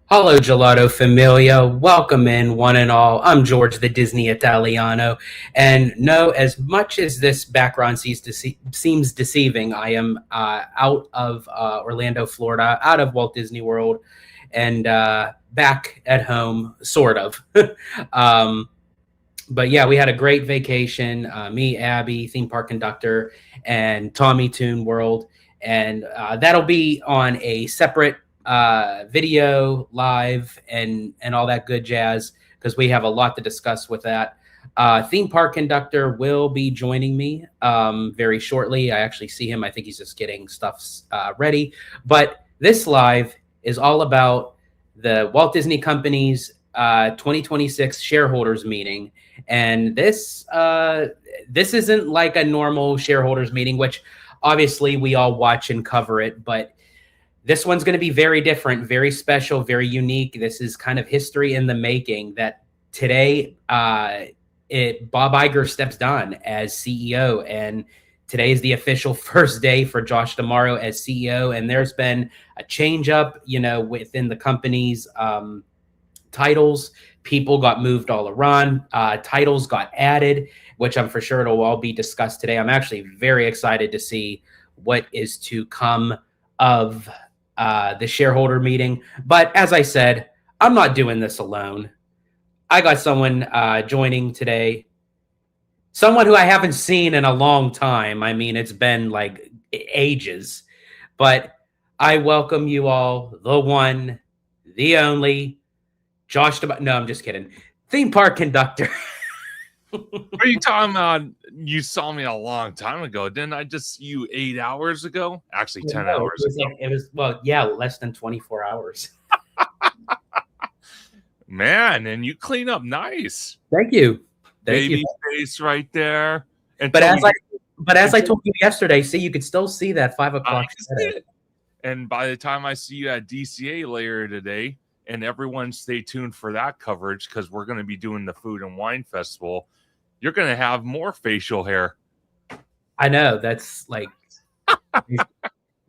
Hello, Gelato Familia. Welcome in, one and all. I'm George, the Disney Italiano. And no, as much as this background seems deceiving, I am out of Orlando, Florida, out of Walt Disney World, and back at home, sort of. um, but yeah, we had a great vacation. Me, Abby, theme park conductor, and Tommy Toon World. And that'll be on a separate video live and all that good jazz because we have a lot to discuss with that. Theme park conductor will be joining me very shortly. I actually see him. I think he's just getting stuff ready. But this live is all about the Walt Disney Company's 2026 shareholders meeting. And this isn't like a normal shareholders meeting, which obviously we all watch and cover it, but this one's going to be very different, very special, very unique. This is kind of history in the making that today Bob Iger steps down as CEO, and today is the official first day for Josh D'Amaro as CEO, and there's been a change up, within the company's titles. People got moved all around. Titles got added, which I'm for sure it'll all be discussed today. I'm actually very excited to see what is to come of the shareholder meeting. But as I said, I'm not doing this alone. I got someone joining today, someone who I haven't seen in a long time. I mean, it's been like ages, but I welcome you all, the one, the only, Josh. No, I'm just kidding. Theme park conductor. What are you talking about? You saw me a long time ago. Didn't I just see you 8 hours ago? Actually, 10 hours ago. It was, well, yeah, less than 24 hours. Man, and you clean up nice. Thank you. Baby face right there. But as I told you yesterday, see, you could still see that 5 o'clock. And by the time I see you at DCA later today, and everyone stay tuned for that coverage because we're going to be doing the Food and Wine Festival, you're going to have more facial hair. I know, that's like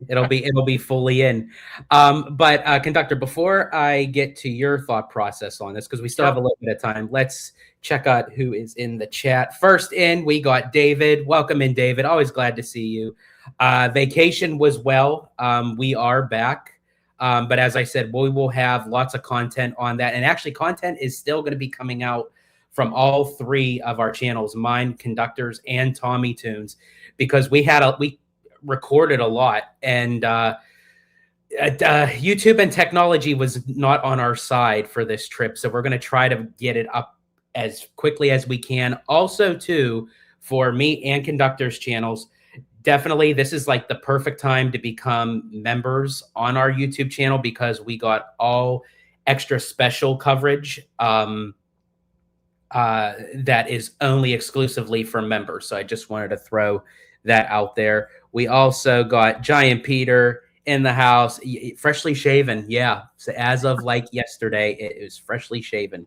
it'll be fully in. But conductor, before I get to your thought process on this, because we still have a little bit of time, let's check out who is in the chat. First in, we got David. Welcome in, David. Always glad to see you. Vacation was well. We are back. But as I said, we will have lots of content on that. And actually, content is still going to be coming out from all three of our channels, mine, Conductors, and Tommy Tunes, because we recorded a lot. And YouTube and technology was not on our side for this trip. So we're going to try to get it up as quickly as we can. Also, too, for me and Conductors channels, definitely, this is like the perfect time to become members on our YouTube channel because we got all extra special coverage that is only exclusively for members. So I just wanted to throw that out there. We also got Giant Peter in the house, freshly shaven. Yeah, so as of like yesterday, it was freshly shaven.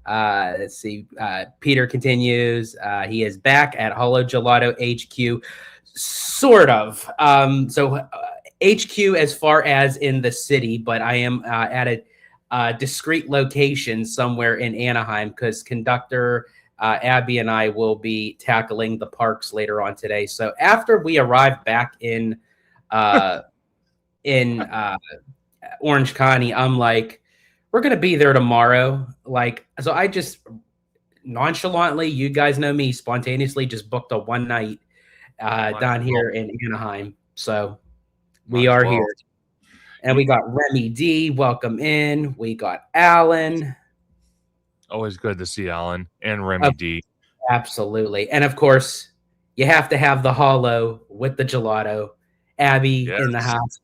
Let's see. Peter continues. He is back at Holo Gelato HQ, sort of. So HQ as far as in the city, but I am at a discrete location somewhere in Anaheim because conductor Abby and I will be tackling the parks later on today. So after we arrive back in Orange County, I'm like, we're going to be there tomorrow. Like, so I just nonchalantly, you guys know me, spontaneously just booked a one night down here in Anaheim. So we are here. And we got Remy D. Welcome in. We got Alan. Always good to see Alan and Remy D. Absolutely. And of course, you have to have the holo with the gelato. Abby in the house.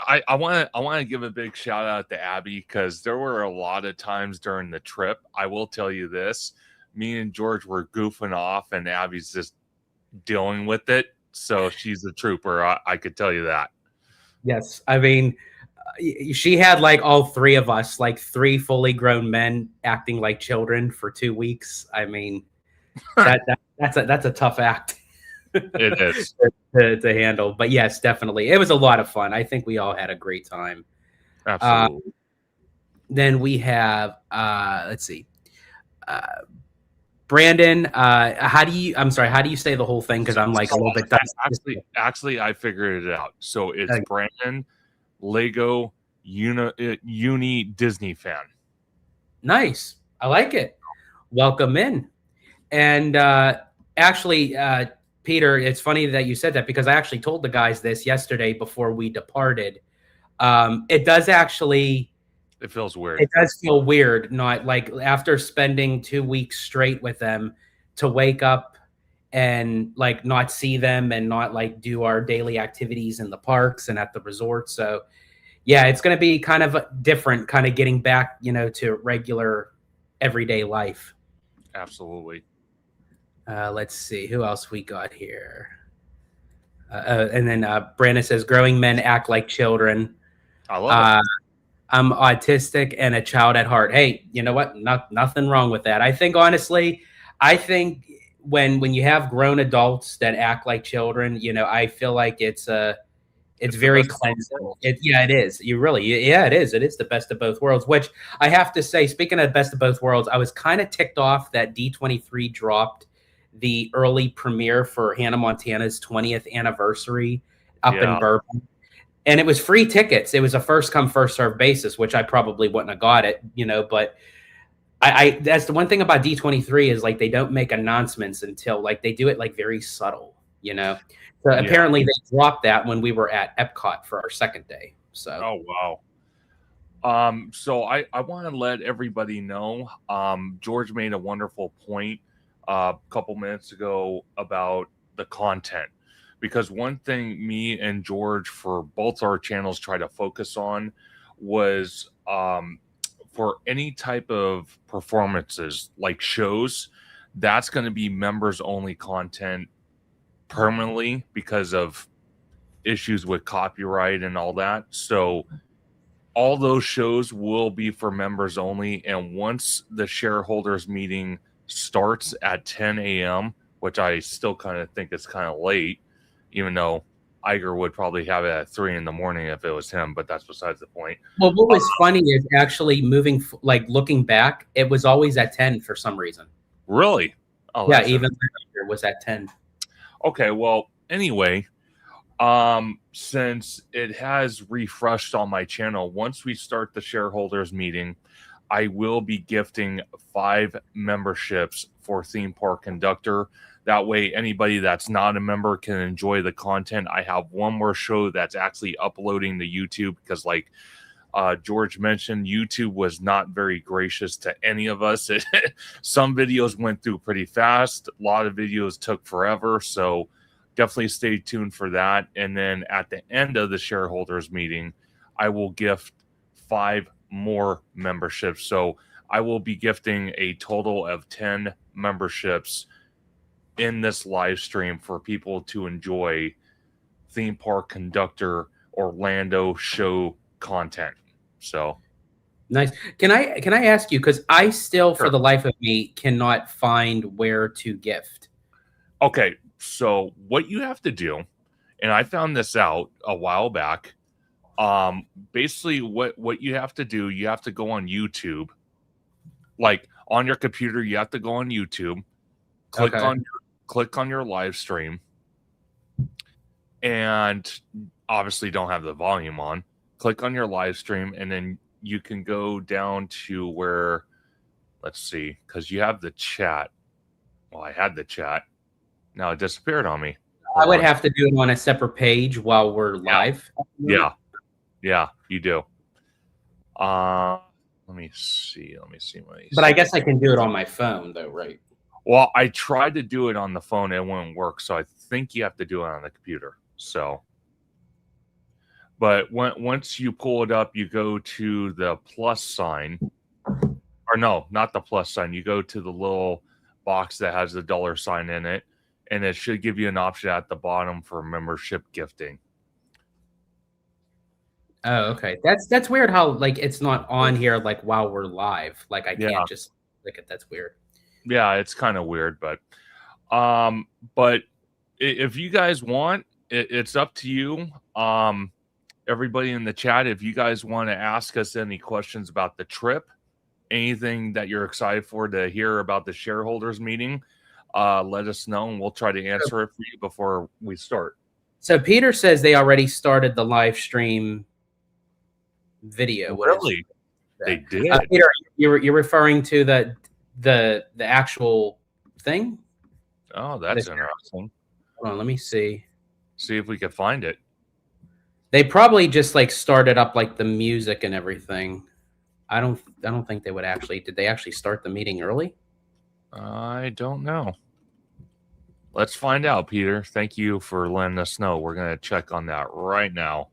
I want to give a big shout out to Abby because there were a lot of times during the trip. I will tell you this: me and George were goofing off, and Abby's just dealing with it. So she's a trooper. I could tell you that. Yes, I mean, she had like all three of us, like three fully grown men, acting like children for 2 weeks. I mean, that's a tough act. It is to handle. But yes, definitely. It was a lot of fun. I think we all had a great time. Absolutely. Then we have let's see, Brandon. I'm sorry. How do you say the whole thing? Because I'm like a little bit Actually, I figured it out. So it's Okay. Brandon, Lego, Uni Disney fan. Nice. I like it. Welcome in. And actually, Peter, it's funny that you said that because I actually told the guys this yesterday before we departed. It does actually. It feels weird. It does feel weird, not like after spending 2 weeks straight with them, to wake up and like not see them and not like do our daily activities in the parks and at the resort. So yeah, it's going to be kind of different, kind of getting back, to regular everyday life. Absolutely. Let's see who else we got here. And then Brandon says, "Growing men act like children." I love it. I'm autistic and a child at heart. Hey, you know what? Nothing wrong with that. I think honestly, when you have grown adults that act like children, I feel like it's very cleansing. It is. It is. It is the best of both worlds. Which I have to say, speaking of best of both worlds, I was kind of ticked off that D23 dropped the early premiere for Hannah Montana's 20th anniversary up in Bourbon. And it was free tickets. It was a first come, first served basis, which I probably wouldn't have got it, but I that's the one thing about D23 is like they don't make announcements until like they do it like very subtle, So apparently they dropped that when we were at Epcot for our second day. So oh wow. So I want to let everybody know. George made a wonderful point a couple minutes ago about the content. Because one thing me and George for both our channels try to focus on was for any type of performances like shows, that's going to be members only content permanently because of issues with copyright and all that. So all those shows will be for members only. And once the shareholders meeting starts at 10 a.m., which I still kind of think is kind of late, even though Iger would probably have it at 3 in the morning if it was him, but that's besides the point. Well, what was funny is actually looking back, it was always at 10 for some reason. Really? Oh, yeah, even it was at 10. Okay, well, anyway, since it has refreshed on my channel, once we start the shareholders meeting, I will be gifting 5 memberships for Theme Park Conductor. That way, anybody that's not a member can enjoy the content. I have one more show that's actually uploading to YouTube because, like George mentioned, YouTube was not very gracious to any of us. Some videos went through pretty fast. A lot of videos took forever. So definitely stay tuned for that. And then at the end of the shareholders meeting, I will gift 5 more memberships. So I will be gifting a total of 10 memberships in this live stream for people to enjoy Theme Park Conductor Orlando show content. So nice. Can I ask you, because I still for the life of me cannot find where to gift. Okay, so what you have to do, and I found this out a while back, basically what you have to do, you have to go on YouTube. Like on your computer, you have to go on YouTube, click on your live stream, and obviously don't have the volume on. Click on your live stream, and then you can go down to where, let's see, because you have the chat. Well, I had the chat. Now it disappeared on me. I would have to do it on a separate page while we're live. Yeah, you do. Let me see. But I guess I can do it on my phone, though, right? Well, I tried to do it on the phone. It wouldn't work. So I think you have to do it on the computer. So, but once you pull it up, you go to the plus sign. Or no, not the plus sign. You go to the little box that has the $sign in it. And it should give you an option at the bottom for membership gifting. Oh, okay. That's weird how like it's not on here like while we're live. Like I can't just click it. That's weird. Yeah, it's kind of weird, but if you guys want, it's up to you. everybody in the chat, if you guys want to ask us any questions about the trip, anything that you're excited for to hear about the shareholders meeting, let us know and we'll try to answer it for you before we start. So Peter says they already started the live stream video. Really? They did. Peter, you're referring to the actual thing? Oh, that's interesting. Hold on, let me see. See if we can find it. They probably just like started up like the music and everything. I don't think they would actually. Did they actually start the meeting early? I don't know. Let's find out, Peter. Thank you for letting us know. We're going to check on that right now.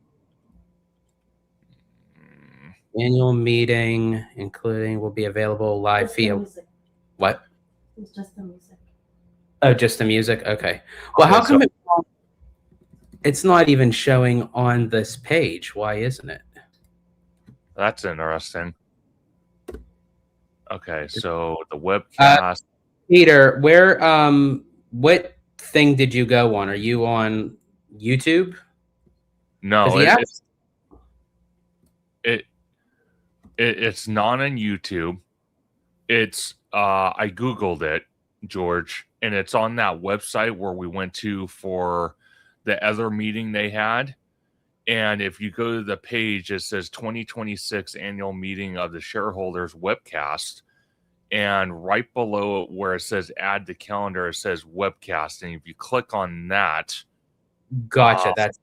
Annual meeting, including, will be available live via what? It's just the music. Oh, just the music. Okay. Well, how come it's not even showing on this page? Why isn't it? That's interesting. Okay, so the webcast. Peter, where what thing did you go on? Are you on YouTube? No, it's not on YouTube. It's I Googled it, George, and it's on that website where we went to for the other meeting they had. And if you go to the page, it says 2026 annual meeting of the shareholders webcast. And right below it where it says add to calendar, it says webcast. And if you click on that. Gotcha. That's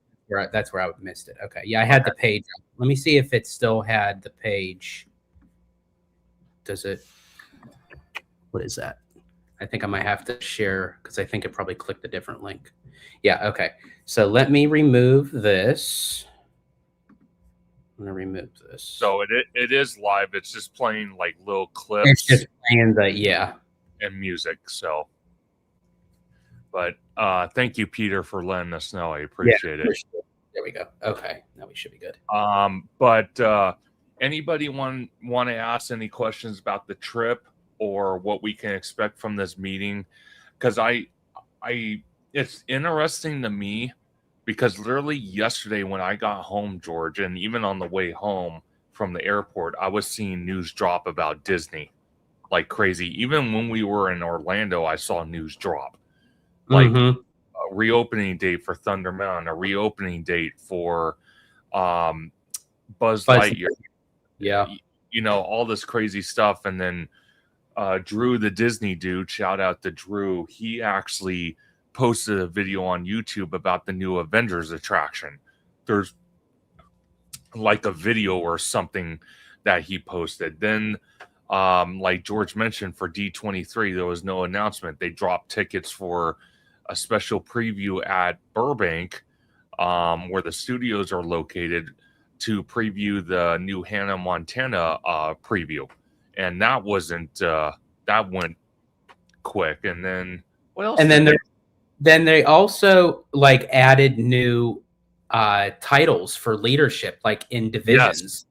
where I missed it. Okay. Yeah, I had the page. Let me see if it still had the page. Does it? What is that? I think I might have to share because I think it probably clicked a different link. Yeah. Okay. So let me remove this. I'm gonna remove this. So it is live. It's just playing like little clips. It's just playing and music. So, but thank you, Peter, for letting us know. I appreciate it. Sure. There we go. Okay, now we should be good. But anybody want to ask any questions about the trip or what we can expect from this meeting? Because it's interesting to me. Because literally yesterday when I got home, George, and even on the way home from the airport, I was seeing news drop about Disney like crazy. Even when we were in Orlando, I saw news drop. Like a reopening date for Thunder Mountain, a reopening date for Buzz Lightyear. Yeah. You know, all this crazy stuff. And then Drew, the Disney dude, shout out to Drew. He actually posted a video on YouTube about the new Avengers attraction. There's like a video or something that he posted. Then, like George mentioned, for D23, there was no announcement. They dropped tickets for a special preview at Burbank, where the studios are located, to preview the new Hannah Montana preview. And that wasn't, that went quick. And then, what else? And then they also like added new titles for leadership, like in divisions.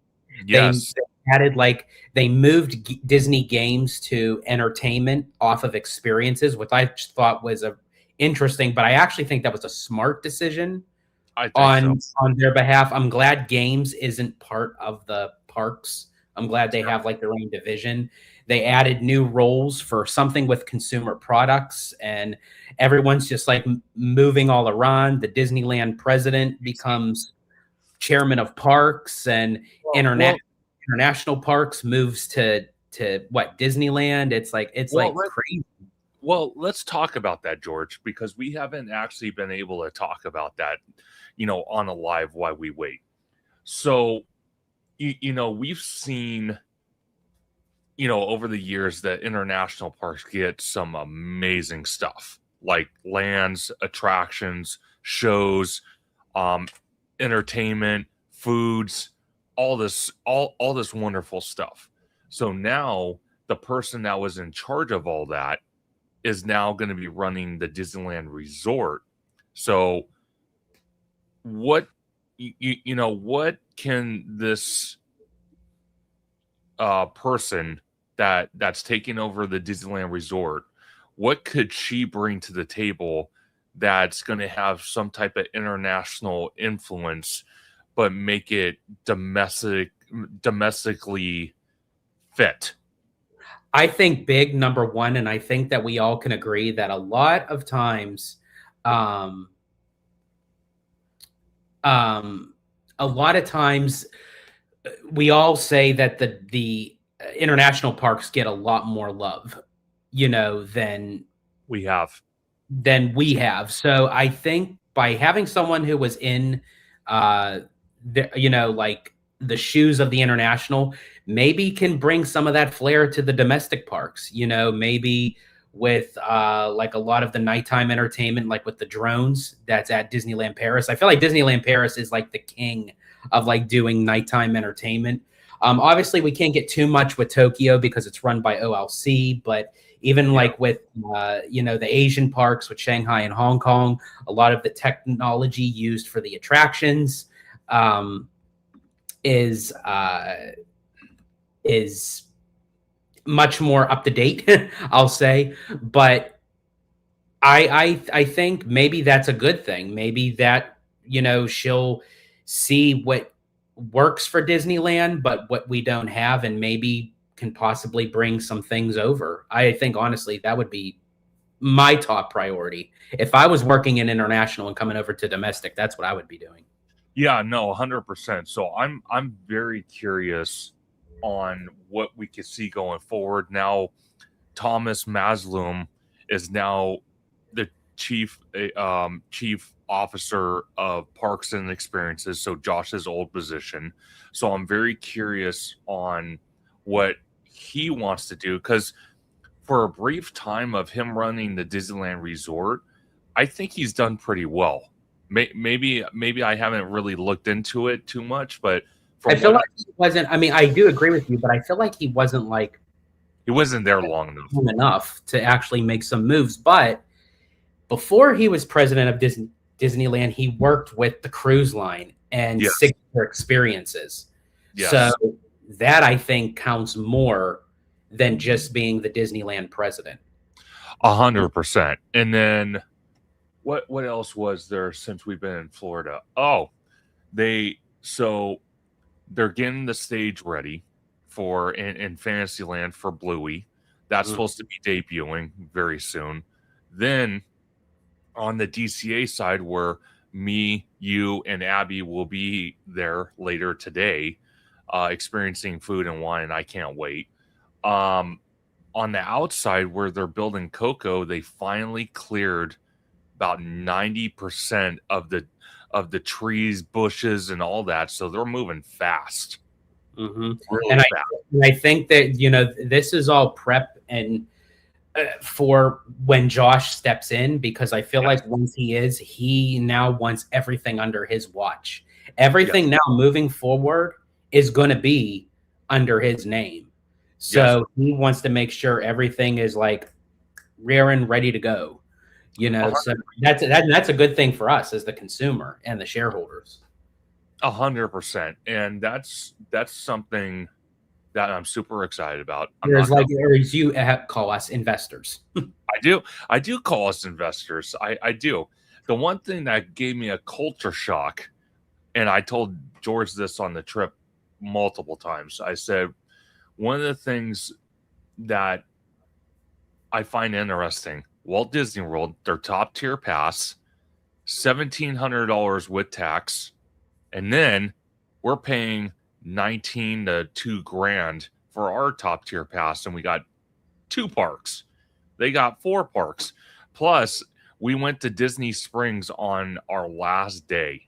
Yes. They added like they moved Disney games to entertainment off of experiences, which I thought was interesting. But I actually think that was a smart decision on their behalf. I'm glad games isn't part of the parks. I'm glad they have like their own division. They added new roles for something with consumer products, and everyone's just like moving all around. The Disneyland president becomes chairman of parks, and international parks moves to what, Disneyland. It's like crazy. Well, let's talk about that, George, because we haven't actually been able to talk about that, on a live while we wait. So, we've seen, over the years that international parks get some amazing stuff like lands, attractions, shows, entertainment, foods, all this wonderful stuff. So now the person that was in charge of all that is now going to be running the Disneyland Resort. So what what can this person that's taking over the Disneyland Resort, what could she bring to the table that's going to have some type of international influence but make it domestically fit. I think big number one, and I think that we all can agree that a lot of times, um, um, we all say that the international parks get a lot more love, than We have. we have. So I think by having someone who was in, like the shoes of the international, maybe can bring some of that flair to the domestic parks. Maybe with like a lot of the nighttime entertainment, like with the drones that's at Disneyland Paris. I feel like Disneyland Paris is like the king of like doing nighttime entertainment. Obviously, we can't get too much with Tokyo because it's run by OLC, but even like with the Asian parks with Shanghai and Hong Kong, a lot of the technology used for the attractions is much more up to date, I'll say. But I think maybe that's a good thing. Maybe that she'll see what works for Disneyland, but what we don't have, and maybe can possibly bring some things over. I think honestly that would be my top priority. If I was working in international and coming over to domestic, that's what I would be doing. Yeah, no, 100%. So I'm very curious on what we could see going forward. Now, Thomas Maslum is now the chief officer of Parks and Experiences, so Josh's old position. So I'm very curious on what he wants to do, because for a brief time of him running the Disneyland Resort, I think he's done pretty well. Maybe I haven't really looked into it too much, but I feel like he wasn't. I mean, I do agree with you, but I feel like he wasn't there long enough to actually make some moves. But before he was president of Disneyland, he worked with the cruise line and Signature Experiences. Yes. So that I think counts more than just being the Disneyland president. 100%. And then what else was there since we've been in Florida? Oh, they're getting the stage ready for in Fantasyland for Bluey. That's supposed to be debuting very soon. Then on the DCA side, where me, you, and Abby will be there later today, experiencing food and wine, and I can't wait. On the outside where they're building Coco, they finally cleared about 90% of the trees, bushes, and all that. So they're moving fast. Mm-hmm. Really and I think that, this is all prep and for when Josh steps in, because I feel like once he now wants everything under his watch. Everything now moving forward is going to be under his name. So he wants to make sure everything is like rearing, ready to go. So that's a good thing for us as the consumer and the shareholders. 100%, and that's something that I'm super excited about. Or as you call us, investors. I do call us investors. I do. The one thing that gave me a culture shock, and I told George this on the trip multiple times. I said, one of the things that I find interesting, Walt Disney World, their top tier pass, $1,700 with tax, and then we're paying $19,000 to $2,000 for our top tier pass, and we got 2 parks. They got 4 parks. Plus, we went to Disney Springs on our last day.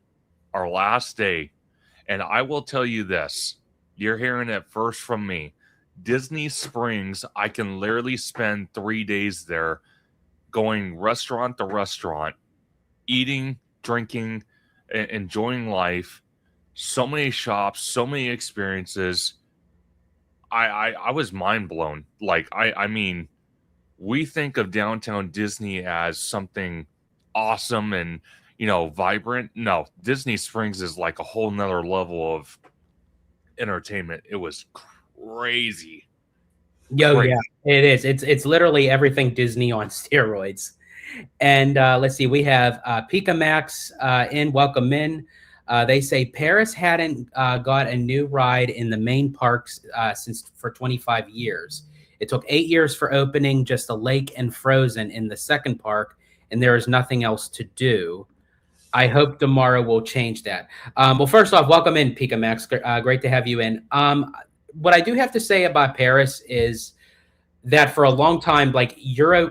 And I will tell you this, you're hearing it first from me. Disney Springs, I can literally spend 3 days there going restaurant to restaurant, eating, drinking, enjoying life. So many shops, so many experiences. I was mind blown. Like, I mean, we think of downtown Disney as something awesome and, vibrant. No, Disney Springs is like a whole nother level of entertainment. It was crazy. Yeah, it is. It's literally everything Disney on steroids. And let's see, we have Pika Max in. Welcome in. They say Paris hadn't got a new ride in the main parks since for 25 years. It took 8 years for opening just a lake and Frozen in the second park, and there is nothing else to do. I hope tomorrow will change that. Well, first off, welcome in, Pika Max. Great to have you in. What I do have to say about Paris is that for a long time, like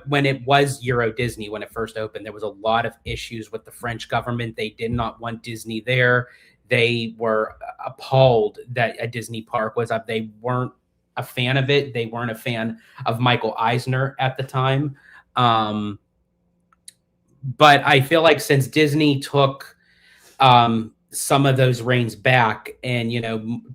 when it was Euro Disney, when it first opened, there was a lot of issues with the French government. They did not want Disney there. They were appalled that a Disney park was up. They weren't a fan of it. They weren't a fan of Michael Eisner at the time. But I feel like since Disney took some of those reins back and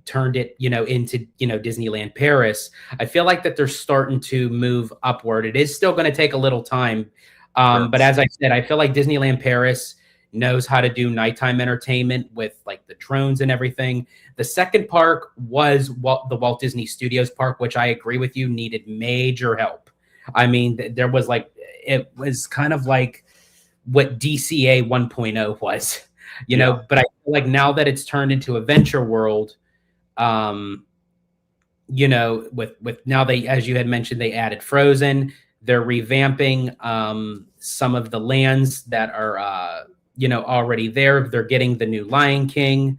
turned it into Disneyland Paris, I feel like that they're starting to move upward. It is still going to take a little time, but as I said, I feel like Disneyland Paris knows how to do nighttime entertainment with like the drones and everything. The second park was the Walt Disney Studios park, which I agree with you needed major help. I mean, there was it was kind of like what DCA 1.0 was. But I feel like now that it's turned into a venture world, with now as you had mentioned, they added Frozen. They're revamping some of the lands that are, already there. They're getting the new Lion King,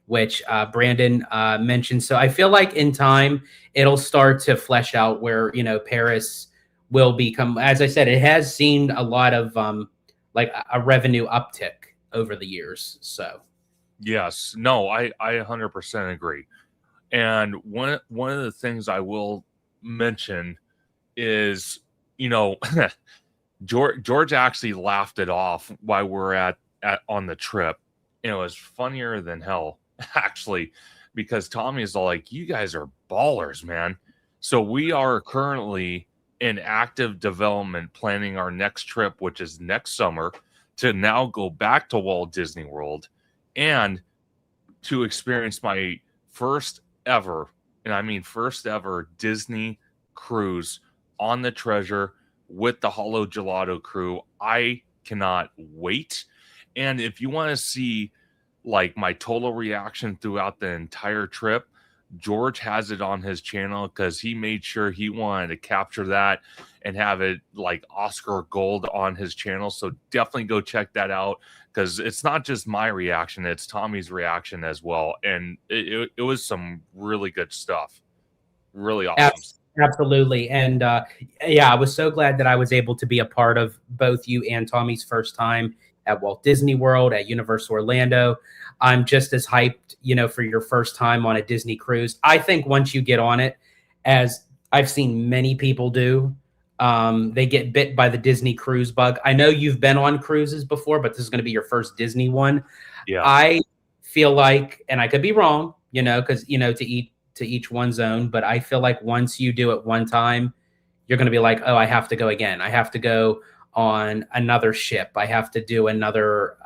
which Brandon mentioned. So I feel like in time, it'll start to flesh out where, Paris will become, as I said, it has seen a lot of like a revenue uptick over the years. So yes, no, I 100% agree. And one of the things I will mention is, George actually laughed it off while we're on the trip. It was funnier than hell, actually, because Tommy is all like, "You guys are ballers, man." So we are currently in active development, planning our next trip, which is next summer, to now go back to Walt Disney World and to experience my first ever, and I mean first ever, Disney cruise on the Treasure with the Holo Gelato crew. I cannot wait. And if you want to see like my total reaction throughout the entire trip, George has it on his channel because he made sure he wanted to capture that and have it like Oscar gold on his channel. So definitely go check that out, because it's not just my reaction, it's Tommy's reaction as well. And it was some really good stuff. Really awesome. Absolutely. And I was so glad that I was able to be a part of both you and Tommy's first time at Walt Disney World, at Universal Orlando. I'm just as hyped, for your first time on a Disney cruise. I think once you get on it, as I've seen many people do, they get bit by the Disney cruise bug. I know you've been on cruises before, but this is going to be your first Disney one. Yeah. I feel like, and I could be wrong, because, to each one's own, but I feel like once you do it one time, you're going to be like, oh, I have to go again. I have to go on another ship. I have to do another,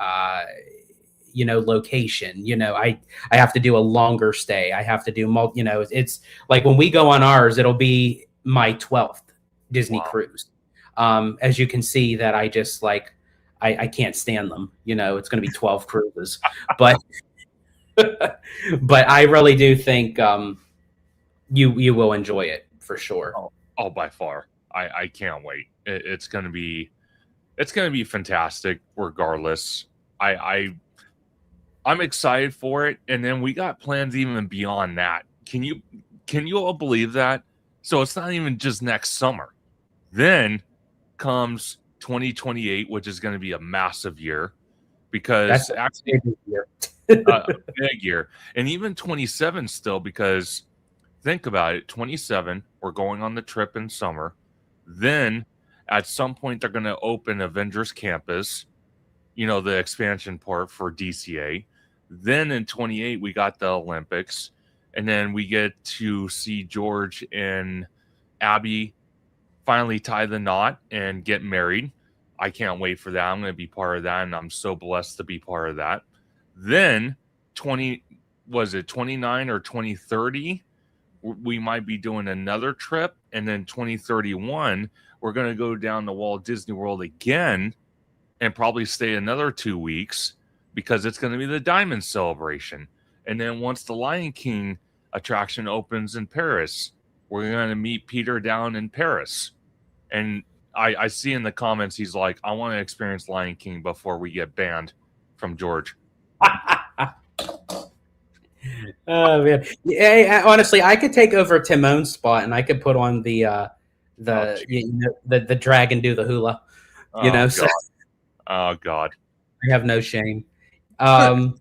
location. I have to do a longer stay. I have to do it's like when we go on ours, it'll be my 12th Disney cruise. As you can see that I just I can't stand them. It's going to be 12 cruises, but but I really do think you will enjoy it for sure. Oh, by far. I can't wait. It's going to be fantastic regardless. I'm excited for it. And then we got plans even beyond that. Can you all believe that? So it's not even just next summer. Then comes 2028, which is going to be a massive year, because that's actually a big year. And even 27 still, because think about it, 27, we're going on the trip in summer. Then at some point they're going to open Avengers Campus, the expansion part for DCA. Then in 28, we got the Olympics. And then we get to see George and Abby finally tie the knot and get married. I can't wait for that. I'm going to be part of that, and I'm so blessed to be part of that. Then 29 or 2030, we might be doing another trip. And then 2031, we're going to go down to Walt Disney World again and probably stay another 2 weeks. because it's going to be the Diamond Celebration. And then once the Lion King attraction opens in Paris, we're going to meet Peter down in Paris. And I see in the comments, he's like, I want to experience Lion King before we get banned from George. Oh man! Yeah, honestly, I could take over Timon's spot, and I could put on the dragon do the hula. You know, God. so Oh God, I have no shame. But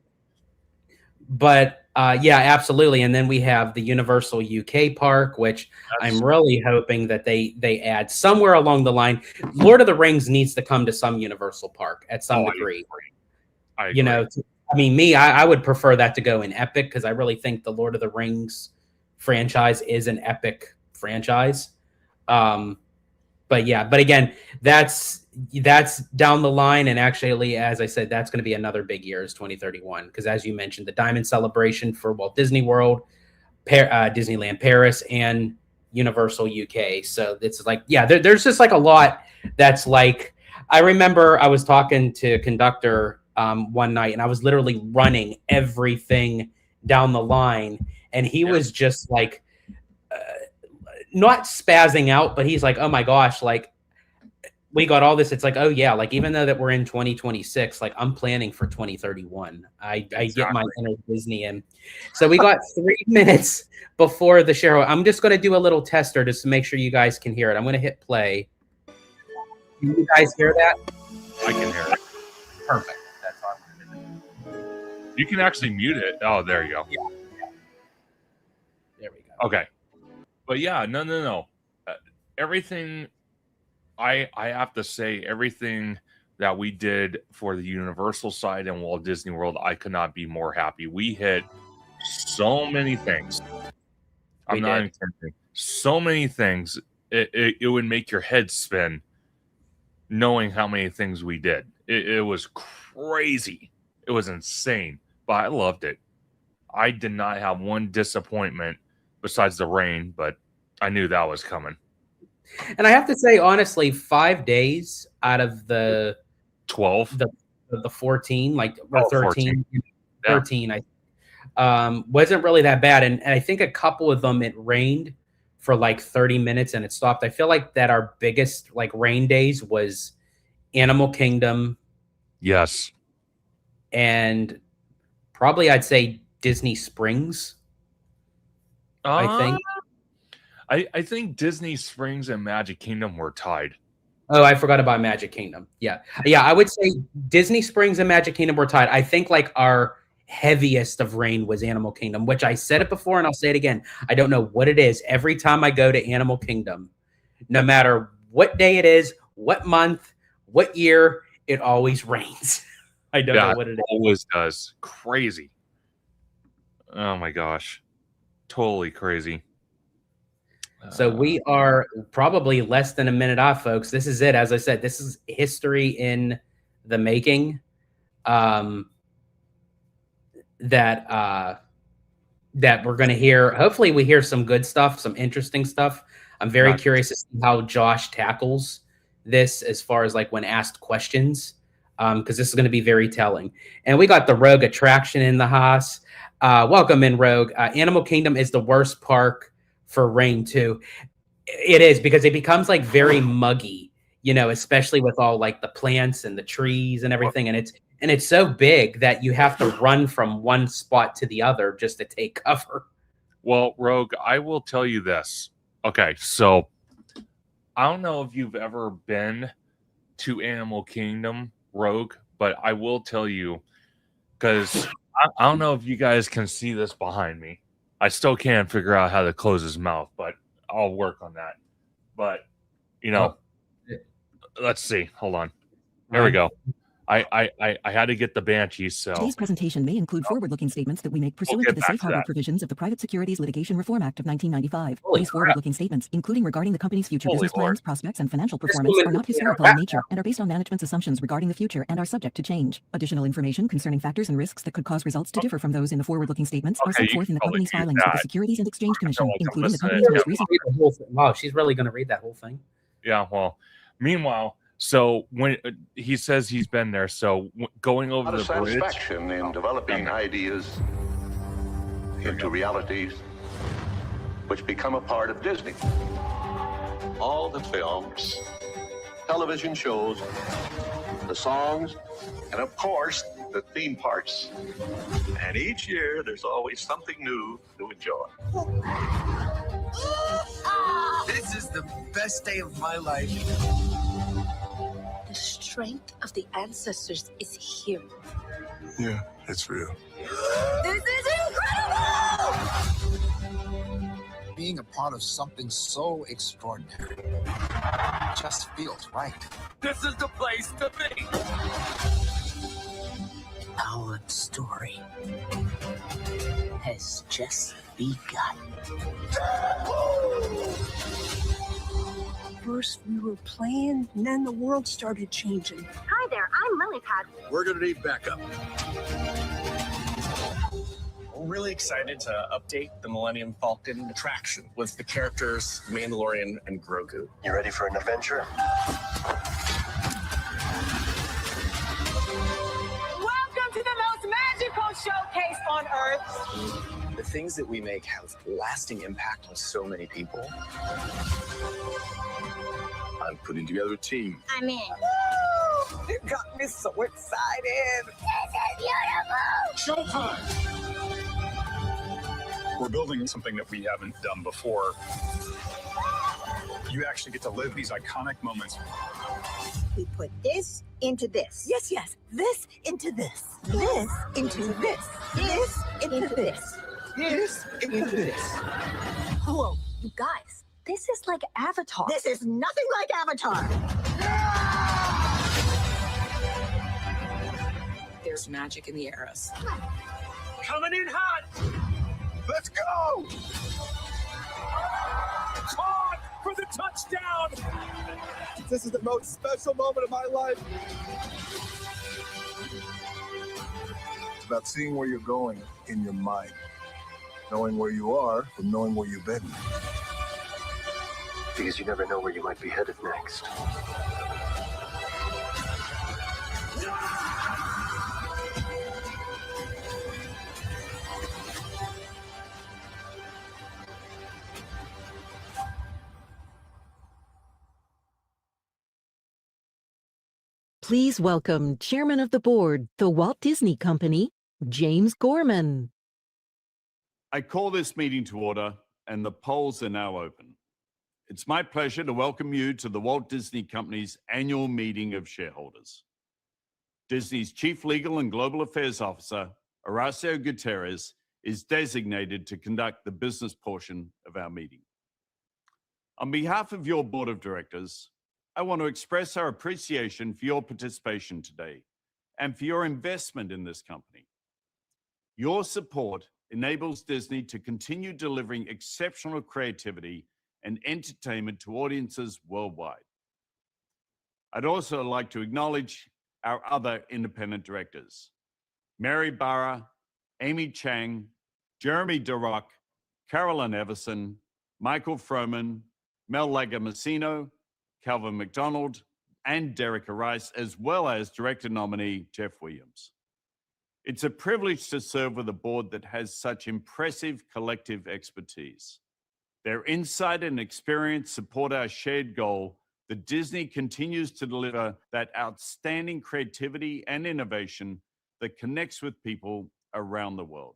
yeah, absolutely. And then we have the Universal UK Park, which I'm really hoping that they add somewhere along the line. Lord of the Rings needs to come to some Universal Park at some degree. I agree. You know, I mean, I would prefer that to go in Epic, because I really think the Lord of the Rings franchise is an epic franchise. But yeah, but again, that's down the line. And actually, as I said, that's going to be another big year, is 2031. Because as you mentioned, the Diamond Celebration for Walt Disney World, Disneyland Paris, and Universal UK. So it's like, yeah, there's just like a lot that's like, I remember I was talking to Conductor one night, and I was literally running everything down the line. And he was just like, not spazzing out, but he's like, oh my gosh, like, we got all this. It's like, oh yeah, like, even though that we're in 2026, like, I'm planning for 2031. I get my inner Disney in. So we got 3 minutes before the Shareholder. I'm just going to do a little tester just to make sure you guys can hear it. I'm going to hit play. Can you guys hear that? I can hear it. Perfect. That's awesome. You can actually mute it. Oh, there you go. Yeah. There we go. Okay. But yeah, no. Everything, I have to say, everything that we did for the Universal side and Walt Disney World, I could not be more happy. We hit so many things. I'm not even kidding. So many things. It would make your head spin knowing how many things we did. It was crazy. It was insane. But I loved it. I did not have one disappointment besides the rain, but I knew that was coming. And I have to say, honestly, 5 days out of the 12, the 14, like, or 13, 14. I wasn't really that bad. And I think a couple of them, it rained for like 30 minutes and it stopped. I feel like that our biggest like rain days was Animal Kingdom. Yes. And probably I'd say Disney Springs. I think Disney Springs and Magic Kingdom were tied. Oh, I forgot about Magic Kingdom. Yeah. I would say Disney Springs and Magic Kingdom were tied. I think like our heaviest of rain was Animal Kingdom, which I said it before and I'll say it again. I don't know what it is. Every time I go to Animal Kingdom, no matter what day it is, what month, what year, it always rains. I don't know what it is. It always does. Crazy. Oh my gosh. Totally crazy. So we are probably less than a minute off, folks. This is it. As I said, this is history in the making. That we're going to hear. Hopefully we hear some good stuff, some interesting stuff. I'm very curious to see how Josh tackles this as far as like when asked questions, because this is going to be very telling. And we got the Rogue attraction in the house. Welcome in, Rogue. Animal Kingdom is the worst park for rain too. It is, because it becomes like very muggy, you know, especially with all like the plants and the trees and everything. And it's so big that you have to run from one spot to the other just to take cover. Well, Rogue, I will tell you this. Okay, so I don't know if you've ever been to Animal Kingdom, Rogue, but I will tell you, because I don't know if you guys can see this behind me. I still can't figure out how to close his mouth, but I'll work on that. But, you know, let's see. Hold on. There we go. I had to get the Banshees. So today's presentation may include forward-looking statements that we make pursuant to the safe harbor provisions of the Private Securities Litigation Reform Act of 1995. These forward-looking statements, including regarding the company's future business plans, prospects, and financial performance, are not historical in nature and are based on management's assumptions regarding the future and are subject to change. Additional information concerning factors and risks that could cause results to differ from those in the forward-looking statements are set forth in the company's filings with the Securities and Exchange Commission, including the company's most recent. Wow, she's really going to read that whole thing. Yeah. Well, meanwhile, So when he says he's been there, so going over the bridge, satisfaction in developing ideas into realities which become a part of Disney. All the films, television shows, the songs, and of course, the theme parks. And each year, there's always something new to enjoy. This is the best day of my life. The strength of the ancestors is here. Yeah, it's real. This is incredible! Being a part of something so extraordinary just feels right. This is the place to be. Our story has just begun. First we were playing, and then the world started changing. Hi there, I'm Lilypad. We're gonna need backup. We're really excited to update the Millennium Falcon attraction with the characters Mandalorian and Grogu. You ready for an adventure? Welcome to the most magical showcase on Earth. The things that we make have lasting impact on so many people. I'm putting together a team. I'm in. You got me so excited. This is beautiful. Showtime! We're building something that we haven't done before. You actually get to live these iconic moments. We put this into this. Yes, yes. This into this. This into this. This into this. This into this. Whoa, you guys, this is like Avatar. This is nothing like Avatar. There's magic in the eras. Coming in hot. Let's go! Caught for the touchdown. This is the most special moment of my life. It's about seeing where you're going in your mind, knowing where you are from knowing where you've been. Because you never know where you might be headed next. Please welcome Chairman of the Board, the Walt Disney Company, James Gorman. I call this meeting to order, and the polls are now open. It's my pleasure to welcome you to the Walt Disney Company's annual meeting of shareholders. Disney's Chief Legal and Global Affairs Officer, Horacio Gutierrez, is designated to conduct the business portion of our meeting. On behalf of your board of directors, I want to express our appreciation for your participation today and for your investment in this company. Your support enables Disney to continue delivering exceptional creativity and entertainment to audiences worldwide. I'd also like to acknowledge our other independent directors, Mary Barra, Amy Chang, Jeremy Durock, Carolyn Everson, Michael Froman, Mel Lagomasino, Calvin McDonald, and Derek Rice, as well as director nominee Jeff Williams. It's a privilege to serve with a board that has such impressive collective expertise. Their insight and experience support our shared goal that Disney continues to deliver that outstanding creativity and innovation that connects with people around the world.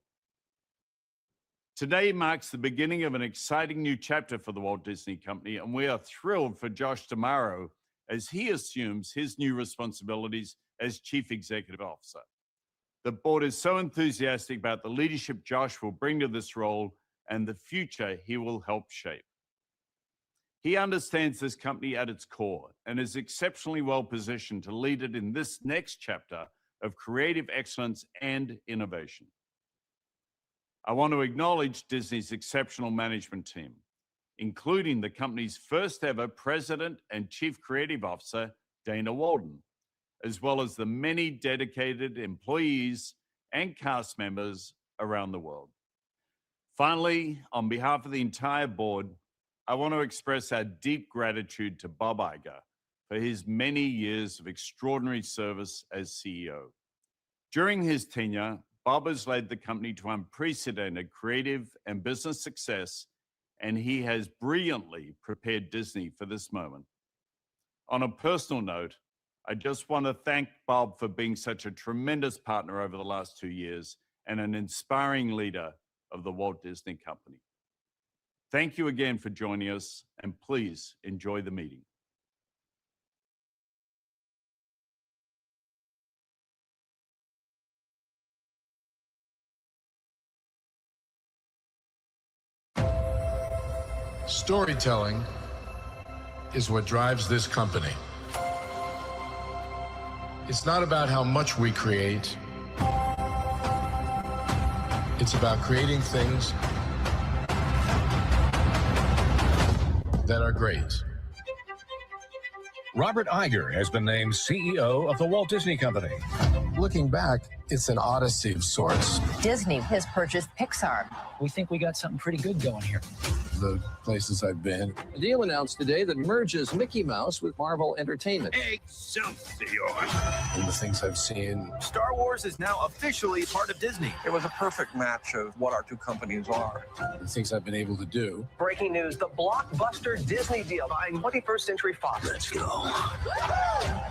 Today marks the beginning of an exciting new chapter for the Walt Disney Company, and we are thrilled for Josh D'Amaro as he assumes his new responsibilities as Chief Executive Officer. The board is so enthusiastic about the leadership Josh will bring to this role and the future he will help shape. He understands this company at its core and is exceptionally well positioned to lead it in this next chapter of creative excellence and innovation. I want to acknowledge Disney's exceptional management team, including the company's first ever President and Chief Creative Officer, Dana Walden, as well as the many dedicated employees and cast members around the world. Finally, on behalf of the entire board, I want to express our deep gratitude to Bob Iger for his many years of extraordinary service as CEO. During his tenure, Bob has led the company to unprecedented creative and business success, and he has brilliantly prepared Disney for this moment. On a personal note, I just want to thank Bob for being such a tremendous partner over the last 2 years and an inspiring leader of the Walt Disney Company. Thank you again for joining us, and please enjoy the meeting. Storytelling is what drives this company. It's not about how much we create. It's about creating things that are great. Robert Iger has been named CEO of the Walt Disney Company. Looking back, it's an odyssey of sorts. Disney has purchased Pixar. We think we got something pretty good going here. The places I've been. A deal announced today that merges Mickey Mouse with Marvel Entertainment. Excelsior! And the things I've seen. Star Wars is now officially part of Disney. It was a perfect match of what our two companies are. The things I've been able to do. Breaking news, the blockbuster Disney deal buying 21st Century Fox. Let's go.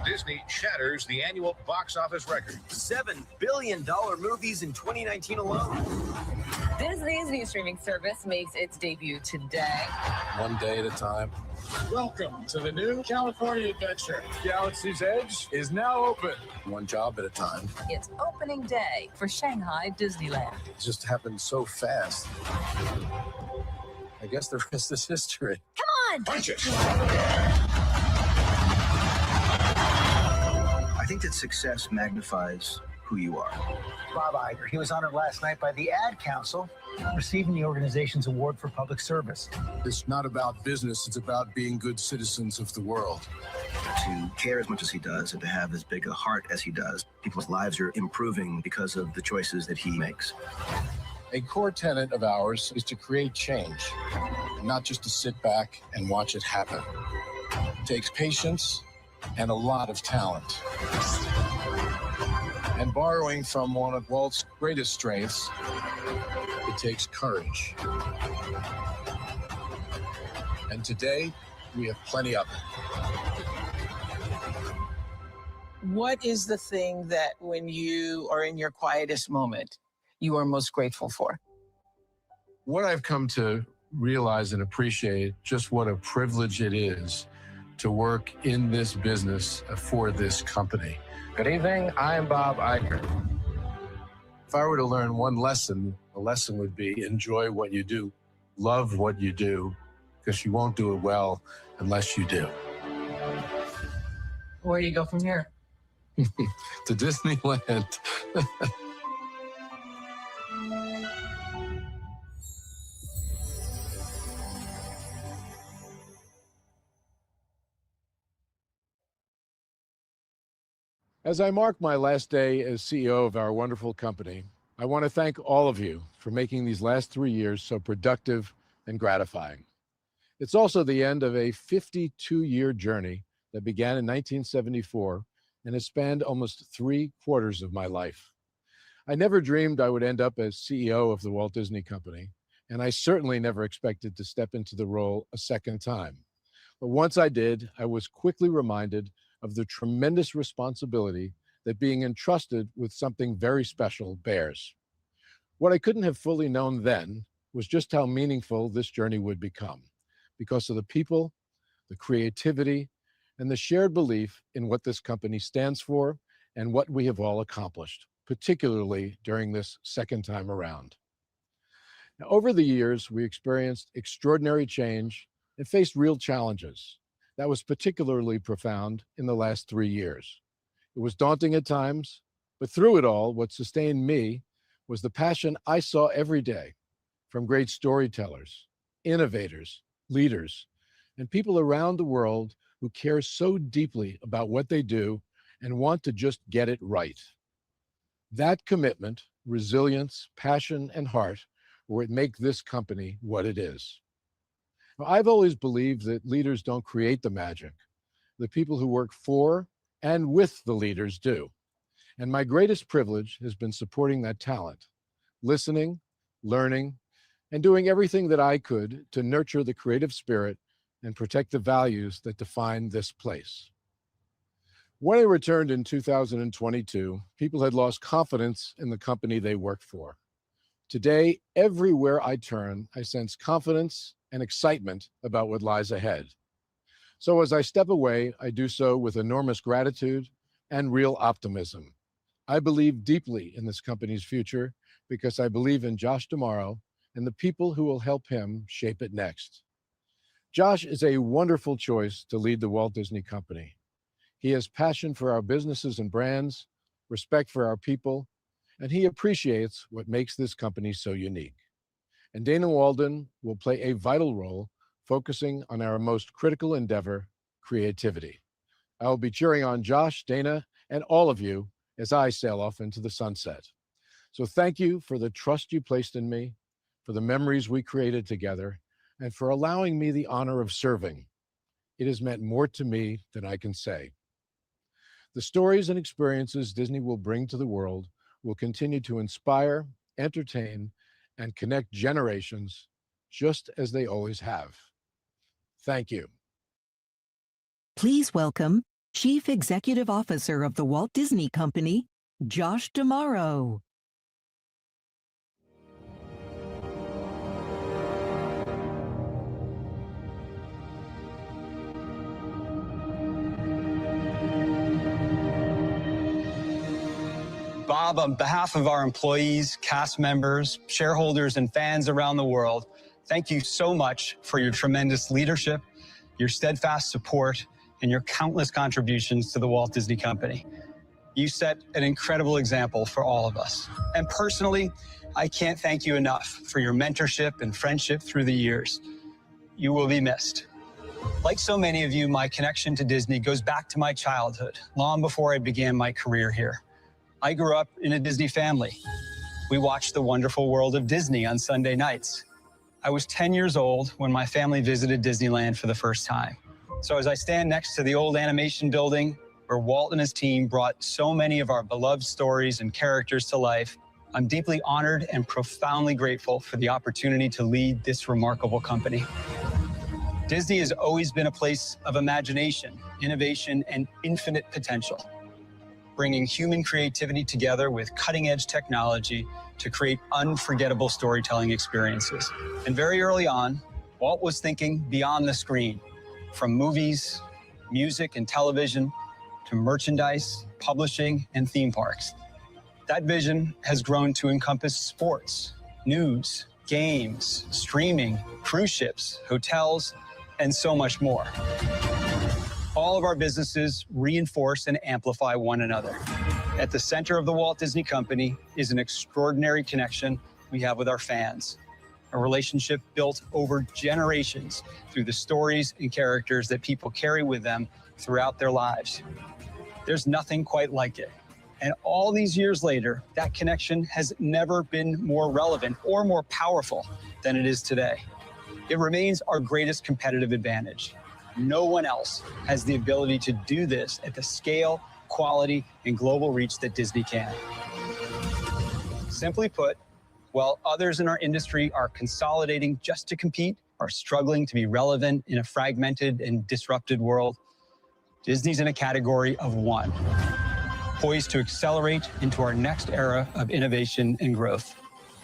Disney shatters the annual box office record. $7 billion movies in 2019 alone. Disney's new streaming service makes its debut today. One day at a time. Welcome to the new California adventure. Galaxy's Edge is now open. One job at a time. It's opening day for Shanghai Disneyland. It just happened so fast. I guess the rest is history. Come on! Punch it! I think that success magnifies who you are. Bob Iger, he was honored last night by the Ad Council, receiving the organization's award for public service. It's not about business, it's about being good citizens of the world. To care as much as he does and to have as big a heart as he does, people's lives are improving because of the choices that he makes. A core tenet of ours is to create change, not just to sit back and watch it happen. It takes patience and a lot of talent. And borrowing from one of Walt's greatest strengths, it takes courage. And today, we have plenty of it. What is the thing that when you are in your quietest moment, you are most grateful for? What I've come to realize and appreciate just what a privilege it is to work in this business for this company. Good evening, I am Bob Iger. If I were to learn one lesson, the lesson would be enjoy what you do, love what you do, because you won't do it well unless you do. Where do you go from here? To Disneyland. As I mark my last day as CEO of our wonderful company, I want to thank all of you for making these last 3 years so productive and gratifying. It's also the end of a 52-year journey that began in 1974 and has spanned almost 3/4 of my life. I never dreamed I would end up as CEO of the Walt Disney Company, and I certainly never expected to step into the role a second time. But once I did, I was quickly reminded of the tremendous responsibility that being entrusted with something very special bears. What I couldn't have fully known then was just how meaningful this journey would become because of the people, the creativity, and the shared belief in what this company stands for and what we have all accomplished, particularly during this second time around. Now, over the years, we experienced extraordinary change and faced real challenges. That was particularly profound in the last 3 years. It was daunting at times, but through it all, what sustained me was the passion I saw every day from great storytellers, innovators, leaders, and people around the world who care so deeply about what they do and want to just get it right. That commitment, resilience, passion, and heart were what make this company what it is. I've always believed that leaders don't create the magic, the people who work for and with the leaders do. And my greatest privilege has been supporting that talent, listening, learning, and doing everything that I could to nurture the creative spirit and protect the values that define this place. When I returned in 2022, people had lost confidence in the company they worked for. Today, everywhere I turn, I sense confidence and excitement about what lies ahead. So as I step away, I do so with enormous gratitude and real optimism. I believe deeply in this company's future because I believe in Josh tomorrow and the people who will help him shape it next. Josh is a wonderful choice to lead the Walt Disney Company. He has passion for our businesses and brands, respect for our people, and he appreciates what makes this company so unique. And Dana Walden will play a vital role focusing on our most critical endeavor, creativity. I will be cheering on Josh, Dana, and all of you as I sail off into the sunset. So thank you for the trust you placed in me, for the memories we created together, and for allowing me the honor of serving. It has meant more to me than I can say. The stories and experiences Disney will bring to the world will continue to inspire, entertain, and connect generations just as they always have. Thank you. Please welcome Chief Executive Officer of the Walt Disney Company, Josh D'Amaro. Bob, on behalf of our employees, cast members, shareholders, and fans around the world, thank you so much for your tremendous leadership, your steadfast support, and your countless contributions to the Walt Disney Company. You set an incredible example for all of us. And personally, I can't thank you enough for your mentorship and friendship through the years. You will be missed. Like so many of you, my connection to Disney goes back to my childhood, long before I began my career here. I grew up in a Disney family. We watched The Wonderful World of Disney on Sunday nights. I was 10 years old when my family visited Disneyland for the first time. So as I stand next to the old animation building where Walt and his team brought so many of our beloved stories and characters to life, I'm deeply honored and profoundly grateful for the opportunity to lead this remarkable company. Disney has always been a place of imagination, innovation, and infinite potential, bringing human creativity together with cutting-edge technology to create unforgettable storytelling experiences. And very early on, Walt was thinking beyond the screen, from movies, music, and television, to merchandise, publishing, and theme parks. That vision has grown to encompass sports, news, games, streaming, cruise ships, hotels, and so much more. All of our businesses reinforce and amplify one another. At the center of the Walt Disney Company is an extraordinary connection we have with our fans, a relationship built over generations through the stories and characters that people carry with them throughout their lives. There's nothing quite like it. And all these years later, that connection has never been more relevant or more powerful than it is today. It remains our greatest competitive advantage. No one else has the ability to do this at the scale, quality, and global reach that Disney can. Simply put, while others in our industry are consolidating just to compete, are struggling to be relevant in a fragmented and disrupted world, Disney's in a category of one, poised to accelerate into our next era of innovation and growth.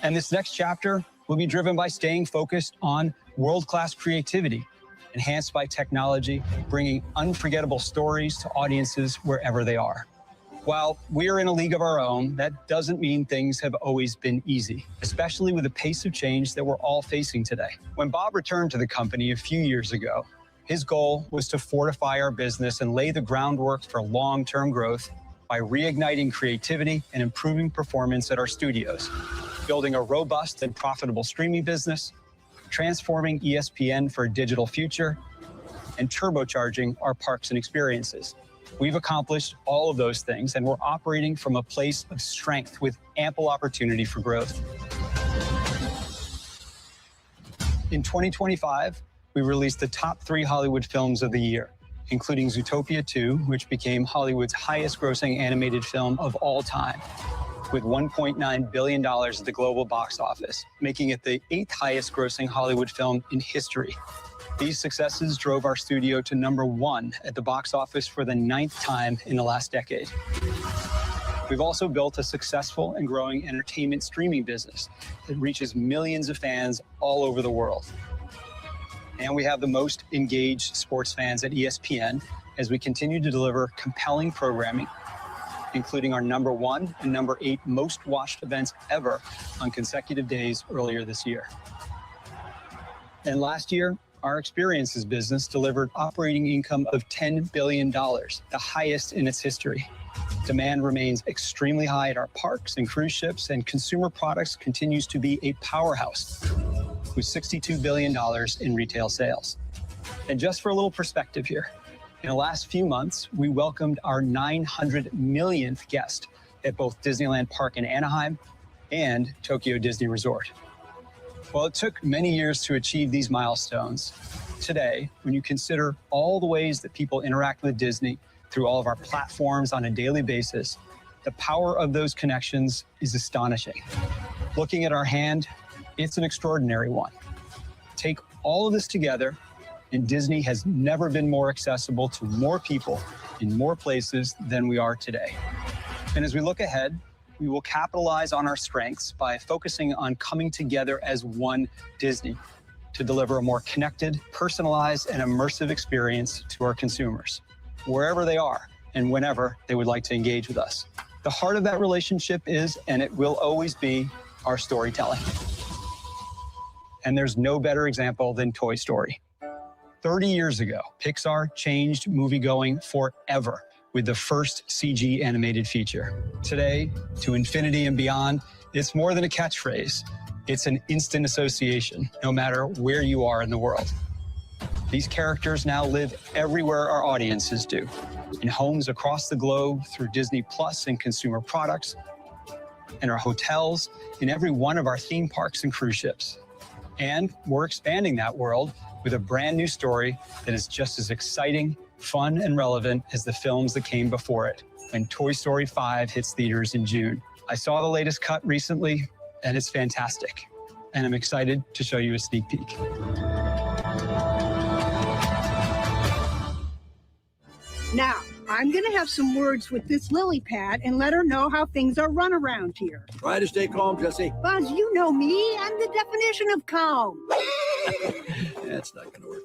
And this next chapter will be driven by staying focused on world-class creativity, enhanced by technology, bringing unforgettable stories to audiences wherever they are. While we are in a league of our own, that doesn't mean things have always been easy, especially with the pace of change that we're all facing today. When Bob returned to the company a few years ago, his goal was to fortify our business and lay the groundwork for long-term growth by reigniting creativity and improving performance at our studios, building a robust and profitable streaming business, transforming ESPN for a digital future, and turbocharging our parks and experiences. We've accomplished all of those things, and we're operating from a place of strength with ample opportunity for growth. In 2025, we released the top 3 Hollywood films of the year, including Zootopia 2, which became Hollywood's highest-grossing animated film of all time, with $1.9 billion at the global box office, making it the 8th highest-grossing Hollywood film in history. These successes drove our studio to #1 at the box office for the 9th time in the last decade. We've also built a successful and growing entertainment streaming business that reaches millions of fans all over the world. And we have the most engaged sports fans at ESPN as we continue to deliver compelling programming, including our #1 and #8 most watched events ever on consecutive days earlier this year. And last year, our experiences business delivered operating income of $10 billion, the highest in its history. Demand remains extremely high at our parks and cruise ships, and consumer products continues to be a powerhouse with $62 billion in retail sales. And just for a little perspective here, in the last few months, we welcomed our 900 millionth guest at both Disneyland Park in Anaheim and Tokyo Disney Resort. While it took many years to achieve these milestones, today, when you consider all the ways that people interact with Disney through all of our platforms on a daily basis, the power of those connections is astonishing. Looking at our hand, it's an extraordinary one. Take all of this together, and Disney has never been more accessible to more people in more places than we are today. And as we look ahead, we will capitalize on our strengths by focusing on coming together as one Disney to deliver a more connected, personalized, and immersive experience to our consumers, wherever they are and whenever they would like to engage with us. The heart of that relationship is, and it will always be, our storytelling. And there's no better example than Toy Story. 30 years ago, Pixar changed moviegoing forever with the first CG animated feature. Today, to infinity and beyond, it's more than a catchphrase. It's an instant association, no matter where you are in the world. These characters now live everywhere our audiences do, in homes across the globe through Disney Plus and consumer products, in our hotels, in every one of our theme parks and cruise ships. And we're expanding that world with a brand new story that is just as exciting, fun, and relevant as the films that came before it, when Toy Story 5 hits theaters in June. I saw the latest cut recently, and it's fantastic. And I'm excited to show you a sneak peek. Now, I'm going to have some words with this lily pad and let her know how things are run around here. Try to stay calm, Jesse. Buzz, you know me. I'm the definition of calm. That's not going to work.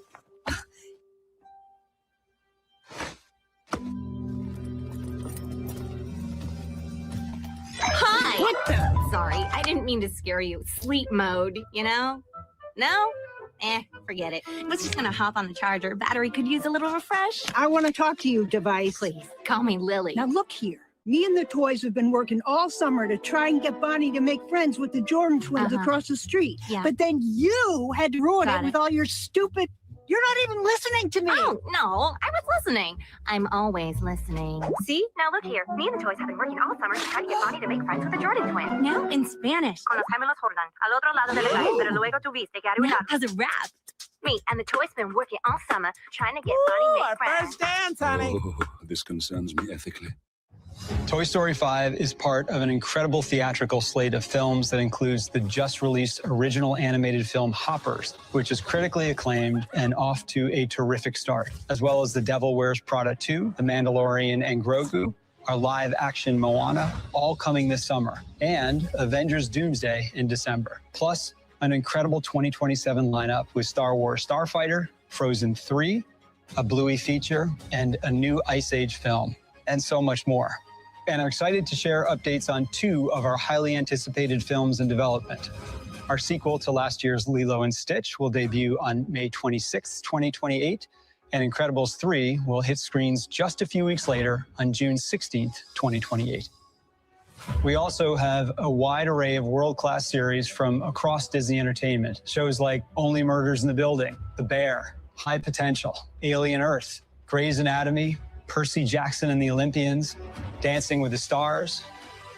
Hi! What the? Sorry, I didn't mean to scare you. Sleep mode, you know? No? Forget it. I was just gonna hop on the charger. Battery could use a little refresh. I want to talk to you, device. Please, call me Lily. Now look here. Me and the toys have been working all summer to try and get Bonnie to make friends with the Jordan twins across the street. Yeah. But then you had to ruin Got it with all your stupid... You're not even listening to me. Oh, no, I was listening. I'm always listening. See? Now look here. Me and the toys have been working all summer to try to get Bonnie to make friends with the Jordan twins. Now in Spanish. Con los gemelos Jordan, al otro lado de la calle, pero luego tuviste que arruinar. As a rap. Me and the toys have been working all summer trying to get Bonnie to make friends. First dance, honey. Oh, this concerns me ethically. Toy Story 5 is part of an incredible theatrical slate of films that includes the just-released original animated film Hoppers, which is critically acclaimed and off to a terrific start, as well as The Devil Wears Prada 2, The Mandalorian and Grogu, our live-action Moana, all coming this summer, and Avengers Doomsday in December. Plus, an incredible 2027 lineup with Star Wars Starfighter, Frozen 3, a Bluey feature, and a new Ice Age film, and so much more. And I'm excited to share updates on 2 of our highly anticipated films in development. Our sequel to last year's Lilo & Stitch will debut on May 26, 2028, and Incredibles 3 will hit screens just a few weeks later on June 16, 2028. We also have a wide array of world-class series from across Disney Entertainment. Shows like Only Murders in the Building, The Bear, High Potential, Alien Earth, Grey's Anatomy, Percy Jackson and the Olympians, Dancing with the Stars,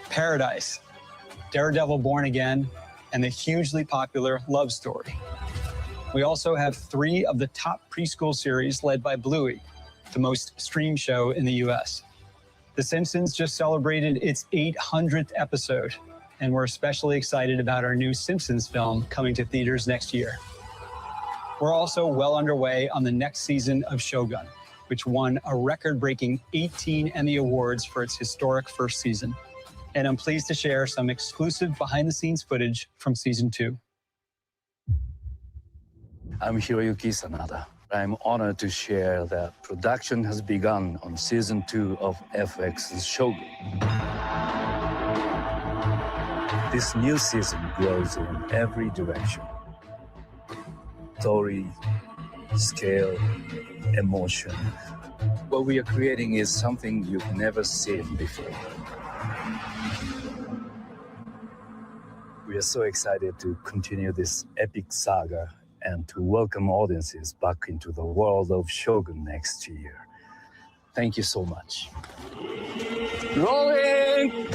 Paradise, Daredevil Born Again, and the hugely popular Love Story. We also have 3 of the top preschool series led by Bluey, the most streamed show in the US. The Simpsons just celebrated its 800th episode, and we're especially excited about our new Simpsons film coming to theaters next year. We're also well underway on the next season of Shogun, which won a record-breaking 18 Emmy Awards for its historic first season. And I'm pleased to share some exclusive behind-the-scenes footage from season 2. I'm Hiroyuki Sanada. I'm honored to share that production has begun on season 2 of FX's Shogun. This new season grows in every direction. Story, scale, emotion. What we are creating is something you've never seen before. We are so excited to continue this epic saga and to welcome audiences back into the world of Shogun next year. Thank you so much. Rolling!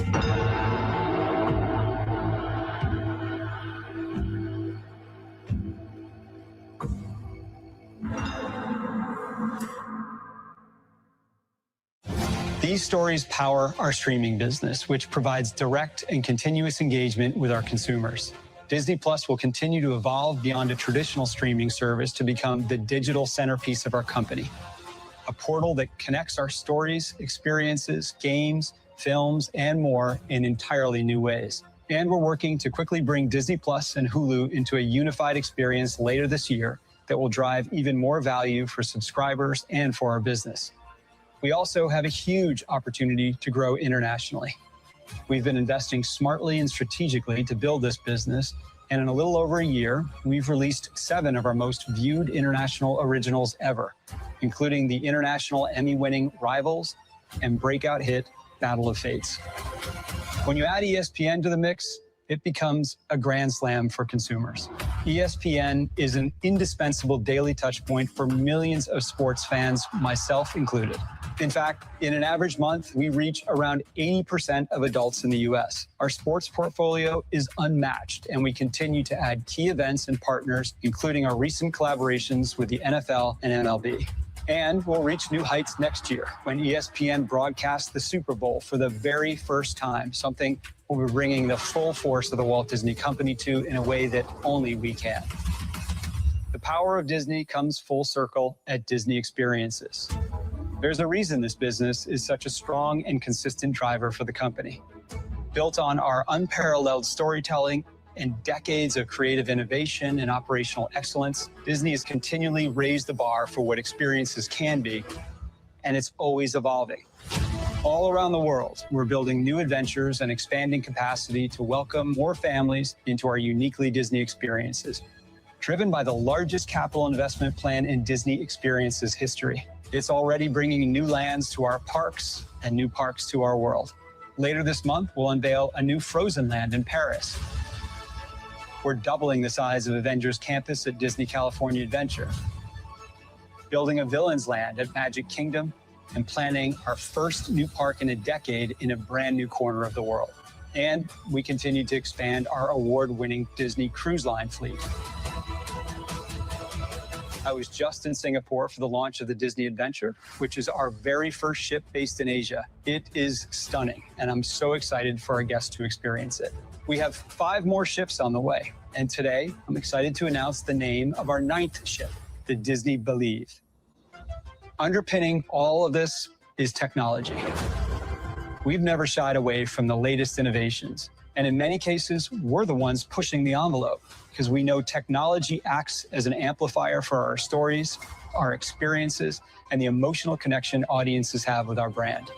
These stories power our streaming business, which provides direct and continuous engagement with our consumers. Disney Plus will continue to evolve beyond a traditional streaming service to become the digital centerpiece of our company. A portal that connects our stories, experiences, games, films, and more in entirely new ways. And we're working to quickly bring Disney Plus and Hulu into a unified experience later this year that will drive even more value for subscribers and for our business. We also have a huge opportunity to grow internationally. We've been investing smartly and strategically to build this business, and in a little over a year, we've released 7 of our most viewed international originals ever, including the international Emmy-winning Rivals and breakout hit Battle of Fates. When you add ESPN to the mix, it becomes a grand slam for consumers. ESPN is an indispensable daily touchpoint for millions of sports fans, myself included. In fact, in an average month, we reach around 80% of adults in the US. Our sports portfolio is unmatched, and we continue to add key events and partners, including our recent collaborations with the NFL and MLB. And we'll reach new heights next year when ESPN broadcasts the Super Bowl for the very first time, something we'll be bringing the full force of the Walt Disney Company to in a way that only we can. The power of Disney comes full circle at Disney Experiences. There's a reason this business is such a strong and consistent driver for the company. Built on our unparalleled storytelling and decades of creative innovation and operational excellence, Disney has continually raised the bar for what experiences can be, and it's always evolving. All around the world, we're building new adventures and expanding capacity to welcome more families into our uniquely Disney experiences, driven by the largest capital investment plan in Disney Experiences history. It's already bringing new lands to our parks and new parks to our world. Later this month, we'll unveil a new Frozen Land in Paris. We're doubling the size of Avengers Campus at Disney California Adventure, building a Villains Land at Magic Kingdom, and planning our first new park in a decade in a brand new corner of the world. And we continue to expand our award-winning Disney Cruise Line fleet. I was just in Singapore for the launch of the Disney Adventure, which is our very first ship based in Asia. It is stunning, and I'm so excited for our guests to experience it. We have 5 more ships on the way, and today I'm excited to announce the name of our 9th ship, the Disney Believe. Underpinning all of this is technology. We've never shied away from the latest innovations, and in many cases, we're the ones pushing the envelope because we know technology acts as an amplifier for our stories, our experiences, and the emotional connection audiences have with our brand.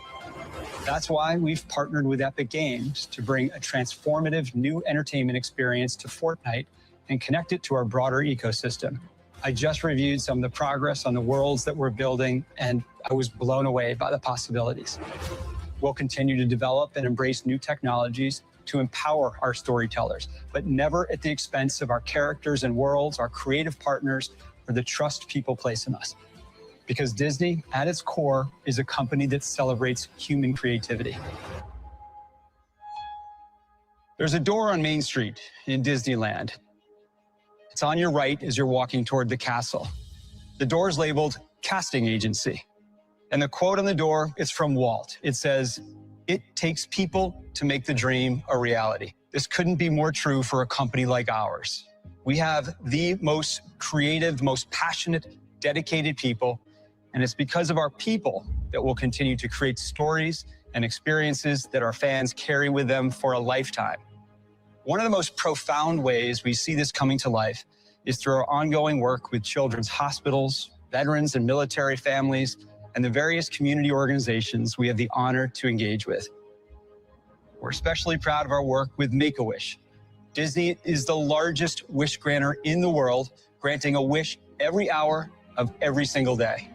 That's why we've partnered with Epic Games to bring a transformative new entertainment experience to Fortnite and connect it to our broader ecosystem. I just reviewed some of the progress on the worlds that we're building, and I was blown away by the possibilities. We'll continue to develop and embrace new technologies to empower our storytellers, but never at the expense of our characters and worlds, our creative partners, or the trust people place in us. Because Disney, at its core, is a company that celebrates human creativity. There's a door on Main Street in Disneyland. It's on your right as you're walking toward the castle. The door is labeled Casting Agency. And the quote on the door is from Walt. It says, "It takes people to make the dream a reality." This couldn't be more true for a company like ours. We have the most creative, most passionate, dedicated people, and it's because of our people that we'll continue to create stories and experiences that our fans carry with them for a lifetime. One of the most profound ways we see this coming to life is through our ongoing work with children's hospitals, veterans and military families, and the various community organizations we have the honor to engage with. We're especially proud of our work with Make-A-Wish. Disney is the largest wish granter in the world, granting a wish every hour of every single day.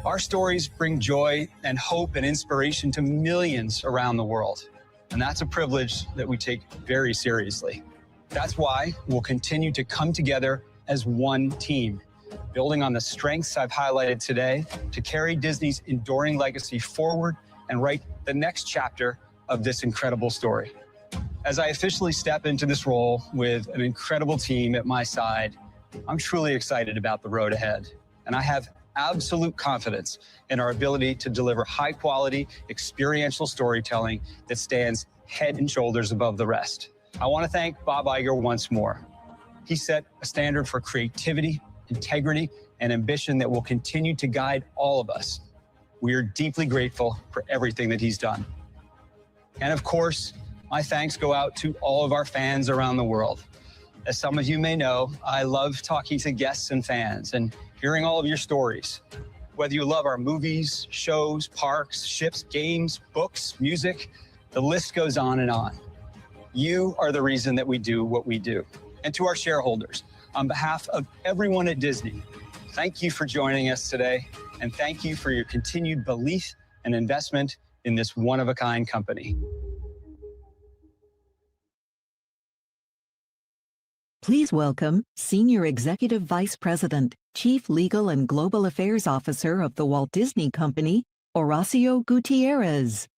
Our stories bring joy and hope and inspiration to millions around the world, and that's a privilege that we take very seriously. That's why we'll continue to come together as one team, building on the strengths I've highlighted today to carry Disney's enduring legacy forward and write the next chapter of this incredible story. As I officially step into this role with an incredible team at my side, I'm truly excited about the road ahead, and I have absolute confidence in our ability to deliver high-quality, experiential storytelling that stands head and shoulders above the rest. I want to thank Bob Iger once more. He set a standard for creativity, integrity, and ambition that will continue to guide all of us. We are deeply grateful for everything that he's done. And of course, my thanks go out to all of our fans around the world. As some of you may know, I love talking to guests and fans and hearing all of your stories. Whether you love our movies, shows, parks, ships, games, books, music, the list goes on and on. You are the reason that we do what we do. And to our shareholders, on behalf of everyone at Disney, thank you for joining us today, and thank you for your continued belief and investment in this one-of-a-kind company. Please welcome Senior Executive Vice President, Chief Legal and Global Affairs Officer of the Walt Disney Company, Horacio Gutierrez.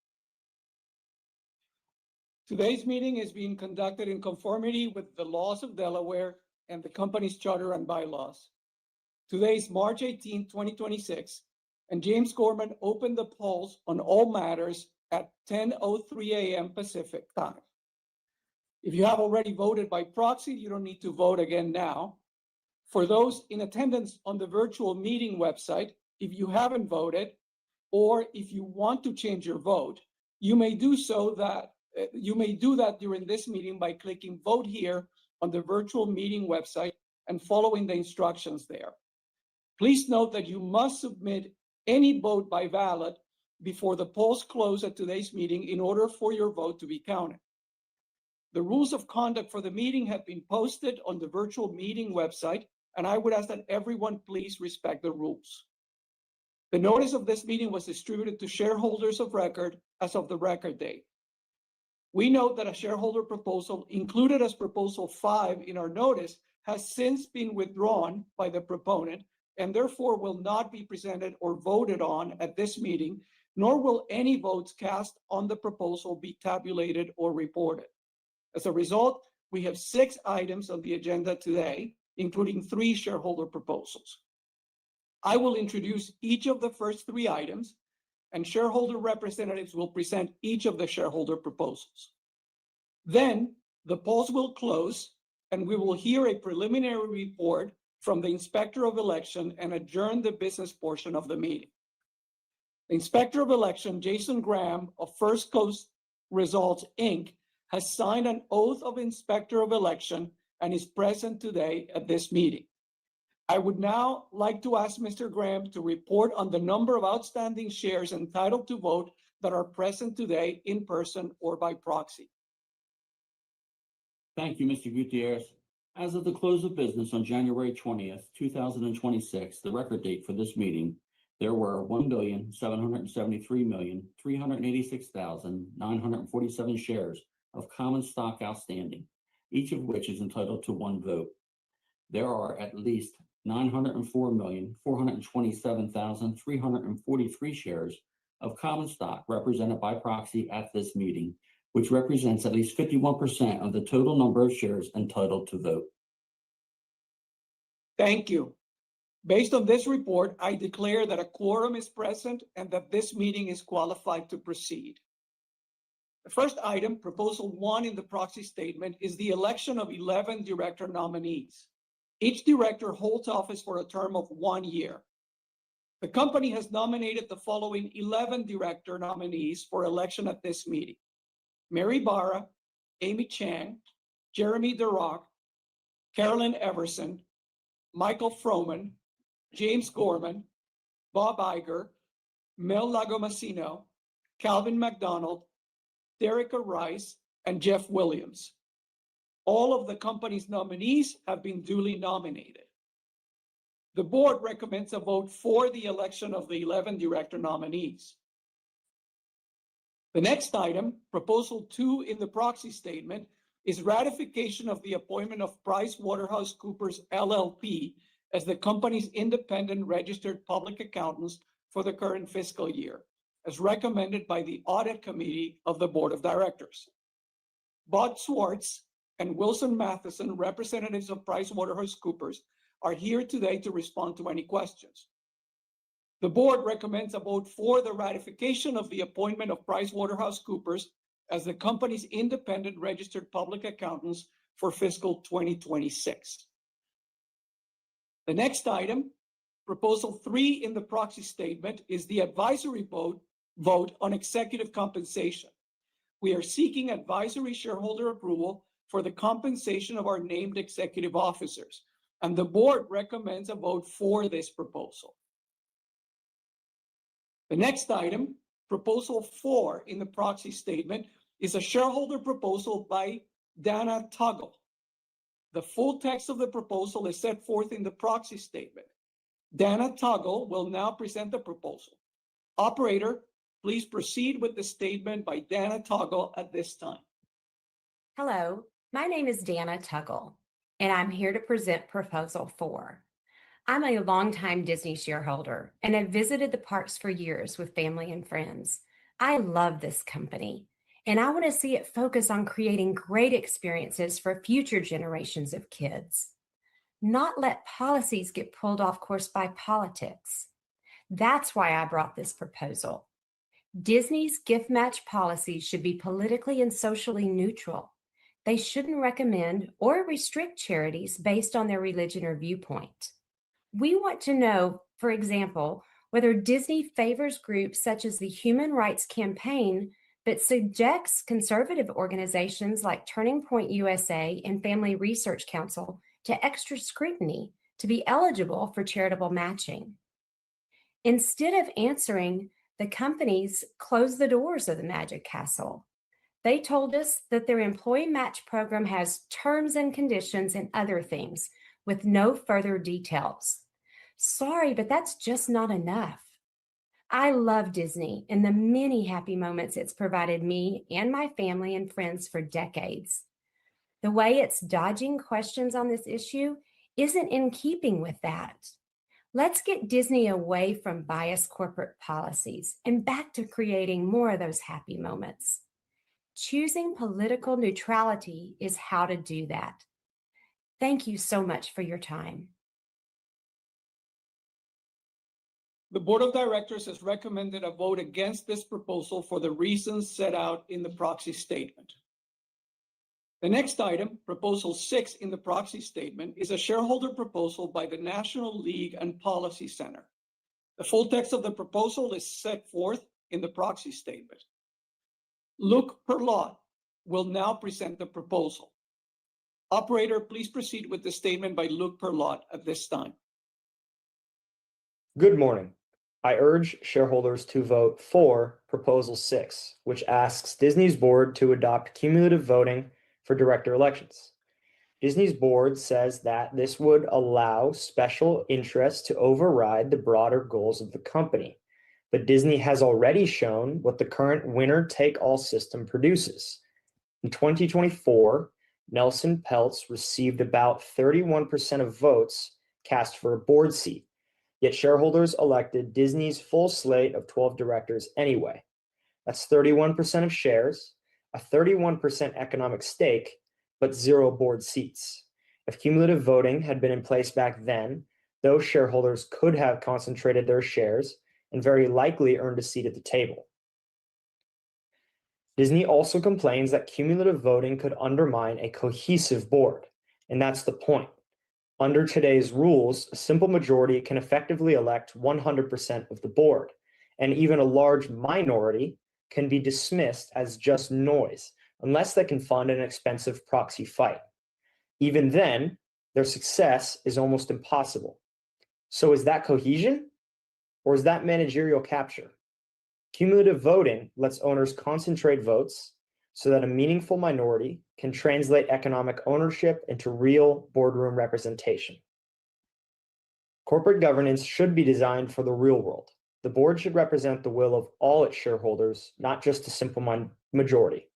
Today's meeting is being conducted in conformity with the laws of Delaware and the company's charter and bylaws. Today is March 18, 2026, and James Gorman opened the polls on all matters at 10:03 a.m. Pacific time. If you have already voted by proxy, you don't need to vote again now. For those in attendance on the virtual meeting website, if you haven't voted, or if you want to change your vote, you may do that during this meeting by clicking Vote Here on the virtual meeting website and following the instructions there. Please note that you must submit any vote by ballot before the polls close at today's meeting in order for your vote to be counted. The rules of conduct for the meeting have been posted on the virtual meeting website, and I would ask that everyone please respect the rules. The notice of this meeting was distributed to shareholders of record as of the record date. We note that a shareholder proposal included as Proposal 5 in our notice has since been withdrawn by the proponent and therefore will not be presented or voted on at this meeting, nor will any votes cast on the proposal be tabulated or reported. As a result, we have 6 items on the agenda today, including 3 shareholder proposals. I will introduce each of the first 3 items, and shareholder representatives will present each of the shareholder proposals. Then the polls will close, and we will hear a preliminary report from the Inspector of Election and adjourn the business portion of the meeting. The Inspector of Election, Jason Graham of First Coast Results, Inc., has signed an oath of Inspector of Election and is present today at this meeting. I would now like to ask Mr. Graham to report on the number of outstanding shares entitled to vote that are present today in person or by proxy. Thank you, Mr. Gutierrez. As of the close of business on January 20th, 2026, the record date for this meeting, there were 1,773,386,947 shares of common stock outstanding, each of which is entitled to 1 vote. There are at least 904,427,343 shares of common stock represented by proxy at this meeting, which represents at least 51% of the total number of shares entitled to vote. Thank you. Based on this report, I declare that a quorum is present and that this meeting is qualified to proceed. The first item, Proposal 1 in the proxy statement, is the election of 11 director nominees. Each director holds office for a term of 1 year. The company has nominated the following 11 director nominees for election at this meeting: Mary Barra, Amy Chang, Jeremy DeRock, Carolyn Everson, Michael Froman, James Gorman, Bob Iger, Mel Lagomasino, Calvin McDonald, Derica Rice, and Jeff Williams. All of the company's nominees have been duly nominated. The board recommends a vote for the election of the 11 director nominees. The next item, Proposal 2 in the proxy statement, is ratification of the appointment of PricewaterhouseCoopers LLP as the company's independent registered public accountants for the current fiscal year, as recommended by the Audit Committee of the Board of Directors. Bob Swartz and Wilson Matheson, representatives of PricewaterhouseCoopers, are here today to respond to any questions. The board recommends a vote for the ratification of the appointment of PricewaterhouseCoopers as the company's independent registered public accountants for fiscal 2026. The next item, Proposal 3 in the proxy statement, is the advisory vote on executive compensation. We are seeking advisory shareholder approval for the compensation of our named executive officers, and the board recommends a vote for this proposal. The next item, Proposal 4 in the proxy statement, is a shareholder proposal by Dana Tuggle. The full text of the proposal is set forth in the proxy statement. Dana Tuggle will now present the proposal. Operator, please proceed with the statement by Dana Tuggle at this time. Hello, my name is Dana Tuggle, and I'm here to present Proposal 4. I'm a longtime Disney shareholder and have visited the parks for years with family and friends. I love this company, and I want to see it focus on creating great experiences for future generations of kids. Not let policies get pulled off course by politics. That's why I brought this proposal. Disney's gift match policies should be politically and socially neutral. They shouldn't recommend or restrict charities based on their religion or viewpoint. We want to know, for example, whether Disney favors groups such as the Human Rights Campaign, but subjects conservative organizations like Turning Point USA and Family Research Council to extra scrutiny to be eligible for charitable matching. Instead of answering, the companies closed the doors of the Magic Castle. They told us that their employee match program has terms and conditions and other things with no further details. Sorry, but that's just not enough. I love Disney and the many happy moments it's provided me and my family and friends for decades. The way it's dodging questions on this issue isn't in keeping with that. Let's get Disney away from biased corporate policies and back to creating more of those happy moments. Choosing political neutrality is how to do that. Thank you so much for your time. The Board of Directors has recommended a vote against this proposal for the reasons set out in the proxy statement. The next item, Proposal 6 in the proxy statement, is a shareholder proposal by the National League and Policy Center. The full text of the proposal is set forth in the proxy statement. Luke Perlot will now present the proposal. Operator, please proceed with the statement by Luke Perlot at this time. Good morning. I urge shareholders to vote for Proposal 6, which asks Disney's board to adopt cumulative voting for director elections. Disney's board says that this would allow special interests to override the broader goals of the company. But Disney has already shown what the current winner-take-all system produces. In 2024, Nelson Peltz received about 31% of votes cast for a board seat, yet shareholders elected Disney's full slate of 12 directors anyway. That's 31% of shares, a 31% economic stake, but 0 board seats. If cumulative voting had been in place back then, those shareholders could have concentrated their shares and very likely earned a seat at the table. Disney also complains that cumulative voting could undermine a cohesive board, and that's the point. Under today's rules, a simple majority can effectively elect 100% of the board, and even a large minority can be dismissed as just noise, unless they can fund an expensive proxy fight. Even then, their success is almost impossible. So is that cohesion, or is that managerial capture? Cumulative voting lets owners concentrate votes so that a meaningful minority can translate economic ownership into real boardroom representation. Corporate governance should be designed for the real world. The board should represent the will of all its shareholders, not just a simple majority.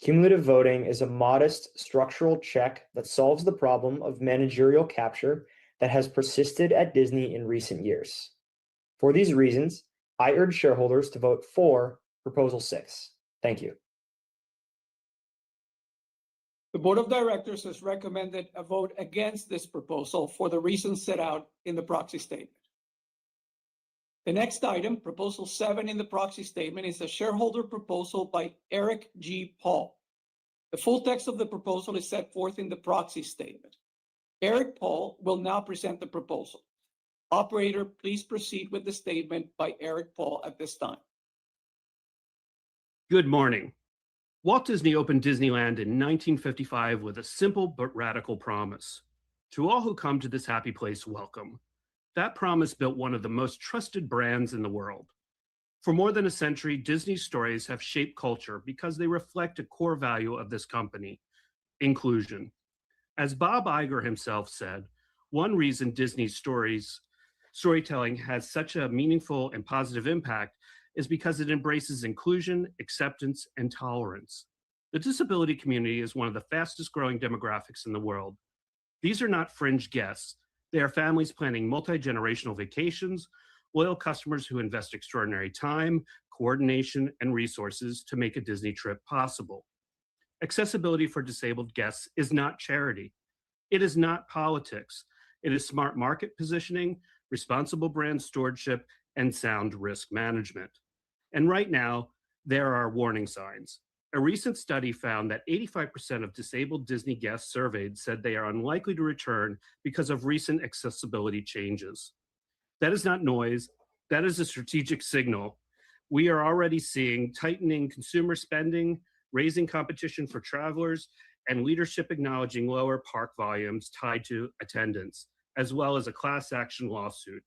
Cumulative voting is a modest structural check that solves the problem of managerial capture that has persisted at Disney in recent years. For these reasons, I urge shareholders to vote for Proposal 6. Thank you. The Board of Directors has recommended a vote against this proposal for the reasons set out in the proxy statement. The next item, Proposal 7 in the proxy statement, is a shareholder proposal by Eric G. Paul. The full text of the proposal is set forth in the proxy statement. Eric Paul will now present the proposal. Operator, please proceed with the statement by Eric Paul at this time. Good morning. Walt Disney opened Disneyland in 1955 with a simple but radical promise. To all who come to this happy place, welcome. That promise built one of the most trusted brands in the world. For more than a century, Disney's stories have shaped culture because they reflect a core value of this company: inclusion. As Bob Iger himself said, one reason Disney's storytelling has such a meaningful and positive impact is because it embraces inclusion, acceptance, and tolerance. The disability community is one of the fastest growing demographics in the world. These are not fringe guests. They are families planning multi-generational vacations, loyal customers who invest extraordinary time, coordination, and resources to make a Disney trip possible. Accessibility for disabled guests is not charity. It is not politics. It is smart market positioning, responsible brand stewardship, and sound risk management. And right now, there are warning signs. A recent study found that 85% of disabled Disney guests surveyed said they are unlikely to return because of recent accessibility changes. That is not noise. That is a strategic signal. We are already seeing tightening consumer spending, raising competition for travelers, and leadership acknowledging lower park volumes tied to attendance, as well as a class action lawsuit.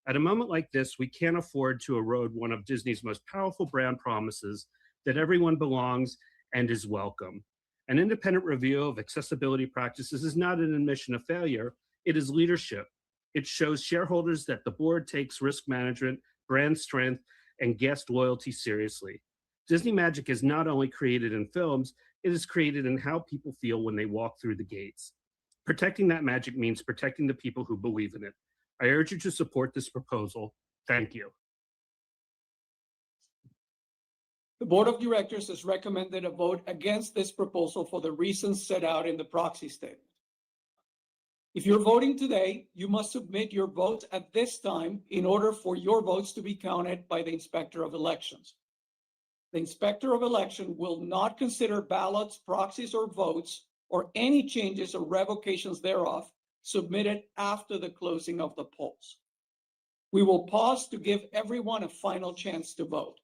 At a moment like this, we can't afford to erode one of Disney's most powerful brand promises, that everyone belongs and is welcome. An independent review of accessibility practices is not an admission of failure, it is leadership. It shows shareholders that the board takes risk management, brand strength, and guest loyalty seriously. Disney magic is not only created in films, it is created in how people feel when they walk through the gates. Protecting that magic means protecting the people who believe in it. I urge you to support this proposal. Thank you. The Board of Directors has recommended a vote against this proposal for the reasons set out in the proxy statement. If you're voting today, you must submit your votes at this time in order for your votes to be counted by the Inspector of Elections. The Inspector of Election will not consider ballots, proxies, or votes, or any changes or revocations thereof submitted after the closing of the polls. We will pause to give everyone a final chance to vote.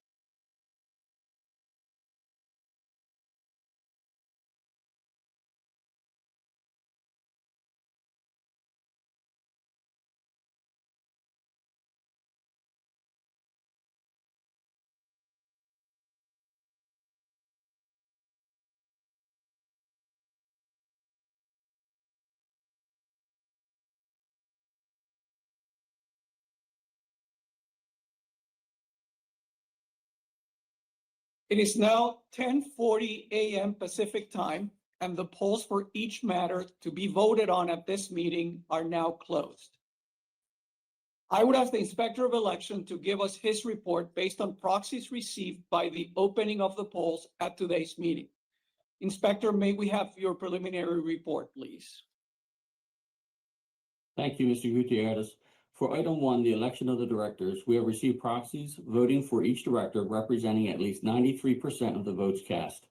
It is now 10:40 a.m. Pacific time, and the polls for each matter to be voted on at this meeting are now closed. I would ask the Inspector of Election to give us his report based on proxies received by the opening of the polls at today's meeting. Inspector, may we have your preliminary report, please? Thank you, Mr. Gutierrez. For item 1, the election of the directors, we have received proxies voting for each director representing at least 93% of the votes cast.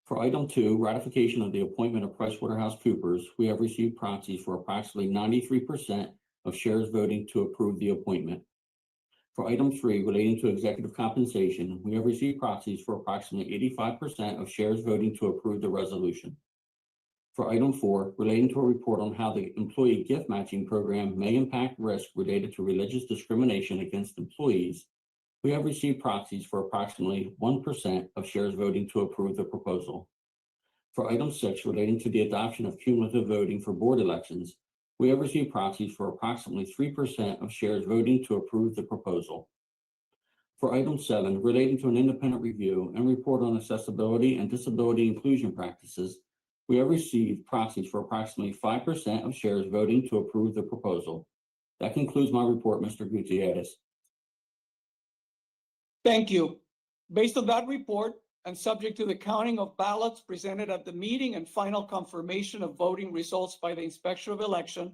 For item 2, ratification of the appointment of PricewaterhouseCoopers, we have received proxies for approximately 93% of shares voting to approve the appointment. For item 3, relating to executive compensation, we have received proxies for approximately 85% of shares voting to approve the resolution. For item 4, relating to a report on how the employee gift matching program may impact risk related to religious discrimination against employees, we have received proxies for approximately 1% of shares voting to approve the proposal. For item 6, relating to the adoption of cumulative voting for board elections, we have received proxies for approximately 3% of shares voting to approve the proposal. For item 7, relating to an independent review and report on accessibility and disability inclusion practices, we have received proxies for approximately 5% of shares voting to approve the proposal. That concludes my report, Mr. Gutierrez. Thank you. Based on that report and subject to the counting of ballots presented at the meeting and final confirmation of voting results by the Inspector of Election,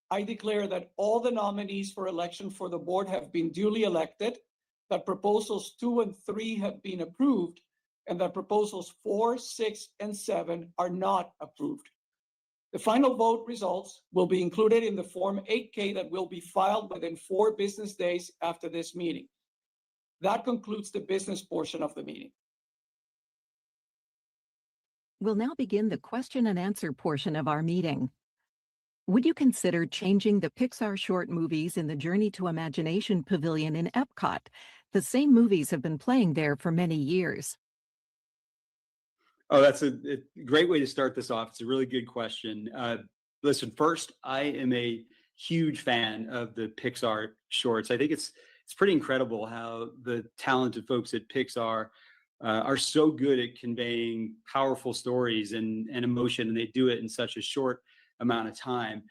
I declare that all the nominees for election for the board have been duly elected, that proposals 2 and 3 have been approved, and that proposals 4, 6, and 7 are not approved. The final vote results will be included in the Form 8-K that will be filed within 4 business days after this meeting. That concludes the business portion of the meeting. We'll now begin the question and answer portion of our meeting. Would you consider changing the Pixar short movies in the Journey to Imagination Pavilion in Epcot? The same movies have been playing there for many years. Oh, that's a great way to start this off. It's a really good question. Listen, first, I am a huge fan of the Pixar shorts. I think it's pretty incredible how the talented folks at Pixar are so good at conveying powerful stories and emotion, and they do it in such a short amount of time.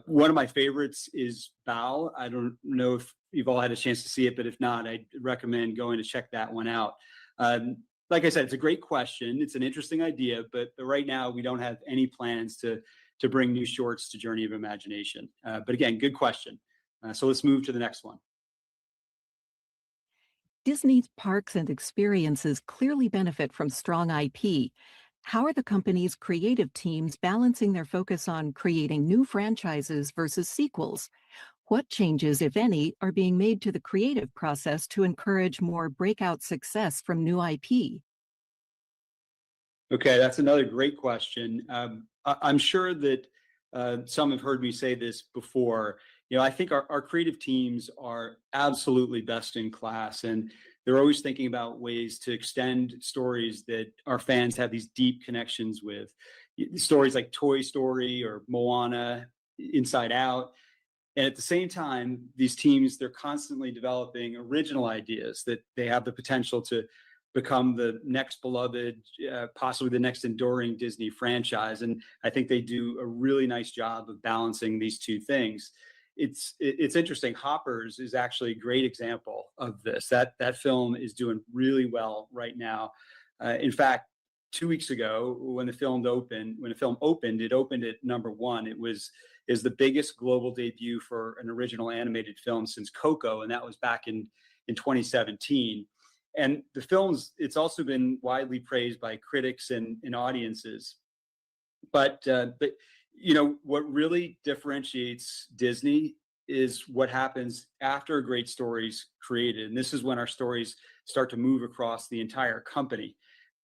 One of my favorites is Bao. I don't know if you've all had a chance to see it, but if not, I'd recommend going to check that one out. Like I said, it's a great question. It's an interesting idea, but right now we don't have any plans to bring new shorts to Journey of Imagination. But again, good question. So let's move to the next one. Disney's parks and experiences clearly benefit from strong IP. How are the company's creative teams balancing their focus on creating new franchises versus sequels? What changes, if any, are being made to the creative process to encourage more breakout success from new IP? Okay, that's another great question. I'm sure that some have heard me say this before. You know, I think our creative teams are absolutely best in class, and they're always thinking about ways to extend stories that our fans have these deep connections with. Stories like Toy Story or Moana, Inside Out. And at the same time, these teams, they're constantly developing original ideas that they have the potential to become the next beloved, possibly the next enduring Disney franchise. And I think they do a really nice job of balancing these two things. It's interesting. Hoppers is actually a great example of this. That film is doing really well right now. In fact, 2 weeks ago, when the film opened, it opened at #1. It is the biggest global debut for an original animated film since Coco, and that was back in 2017. And the film's, it's also been widely praised by critics and audiences. But you know, what really differentiates Disney is what happens after a great story's created. And this is when our stories start to move across the entire company.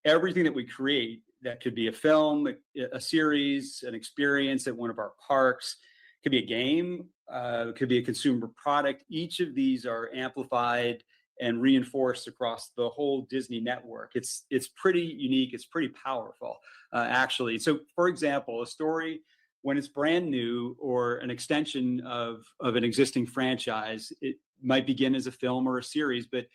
Everything that we create, that could be a film, a series, an experience at one of our parks, could be a game, could be a consumer product. Each of these are amplified and reinforced across the whole Disney network. It's pretty unique. It's pretty powerful, actually. So, for example, a story, when it's brand new or an extension of an existing franchise, it might begin as a film or a series, but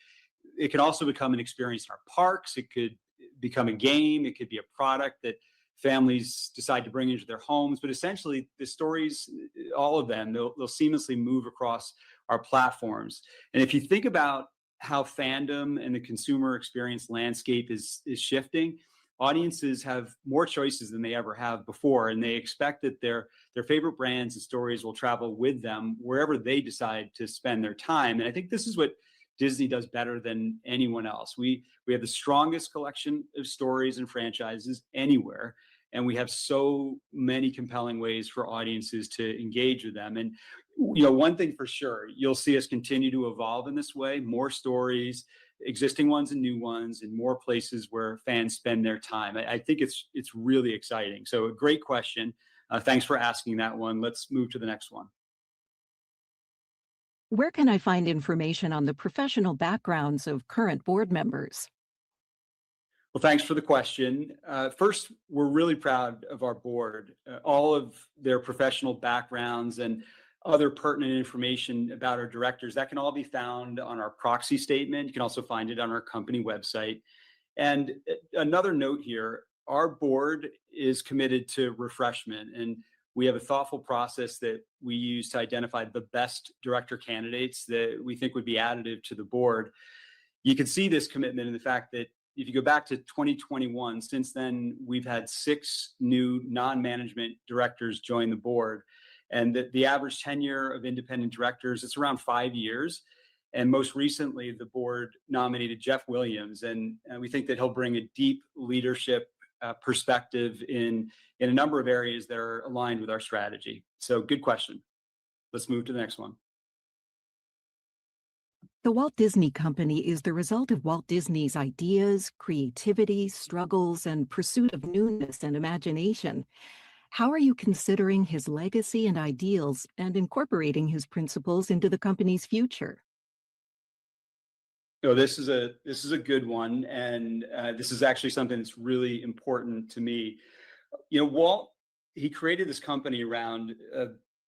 it could also become an experience in our parks. It could become a game. It could be a product that families decide to bring into their homes. But essentially, the stories, all of them, they'll seamlessly move across our platforms. And if you think about how fandom and the consumer experience landscape is shifting, audiences have more choices than they ever have before, and they expect that their favorite brands and stories will travel with them wherever they decide to spend their time. And I think this is what Disney does better than anyone else. We have the strongest collection of stories and franchises anywhere, and we have so many compelling ways for audiences to engage with them. And one thing for sure, you'll see us continue to evolve in this way: more stories, existing ones and new ones, and more places where fans spend their time. I think it's really exciting. So a great question. Thanks for asking that one. Let's move to the next one. Where can I find information on the professional backgrounds of current board members? Well, thanks for the question. First, we're really proud of our board. All of their professional backgrounds and other pertinent information about our directors, that can all be found on our proxy statement. You can also find it on our company website. And another note here, our board is committed to refreshment, and we have a thoughtful process that we use to identify the best director candidates that we think would be additive to the board. You can see this commitment in the fact that if you go back to 2021, since then, we've had 6 new non-management directors join the board. And the average tenure of independent directors, it's around 5 years. And most recently, the board nominated Jeff Williams, and we think that he'll bring a deep leadership perspective in a number of areas that are aligned with our strategy. So good question. Let's move to the next one. The Walt Disney Company is the result of Walt Disney's ideas, creativity, struggles, and pursuit of newness and imagination. How are you considering his legacy and ideals and incorporating his principles into the company's future? This is a good one, and this is actually something that's really important to me. Walt, he created this company around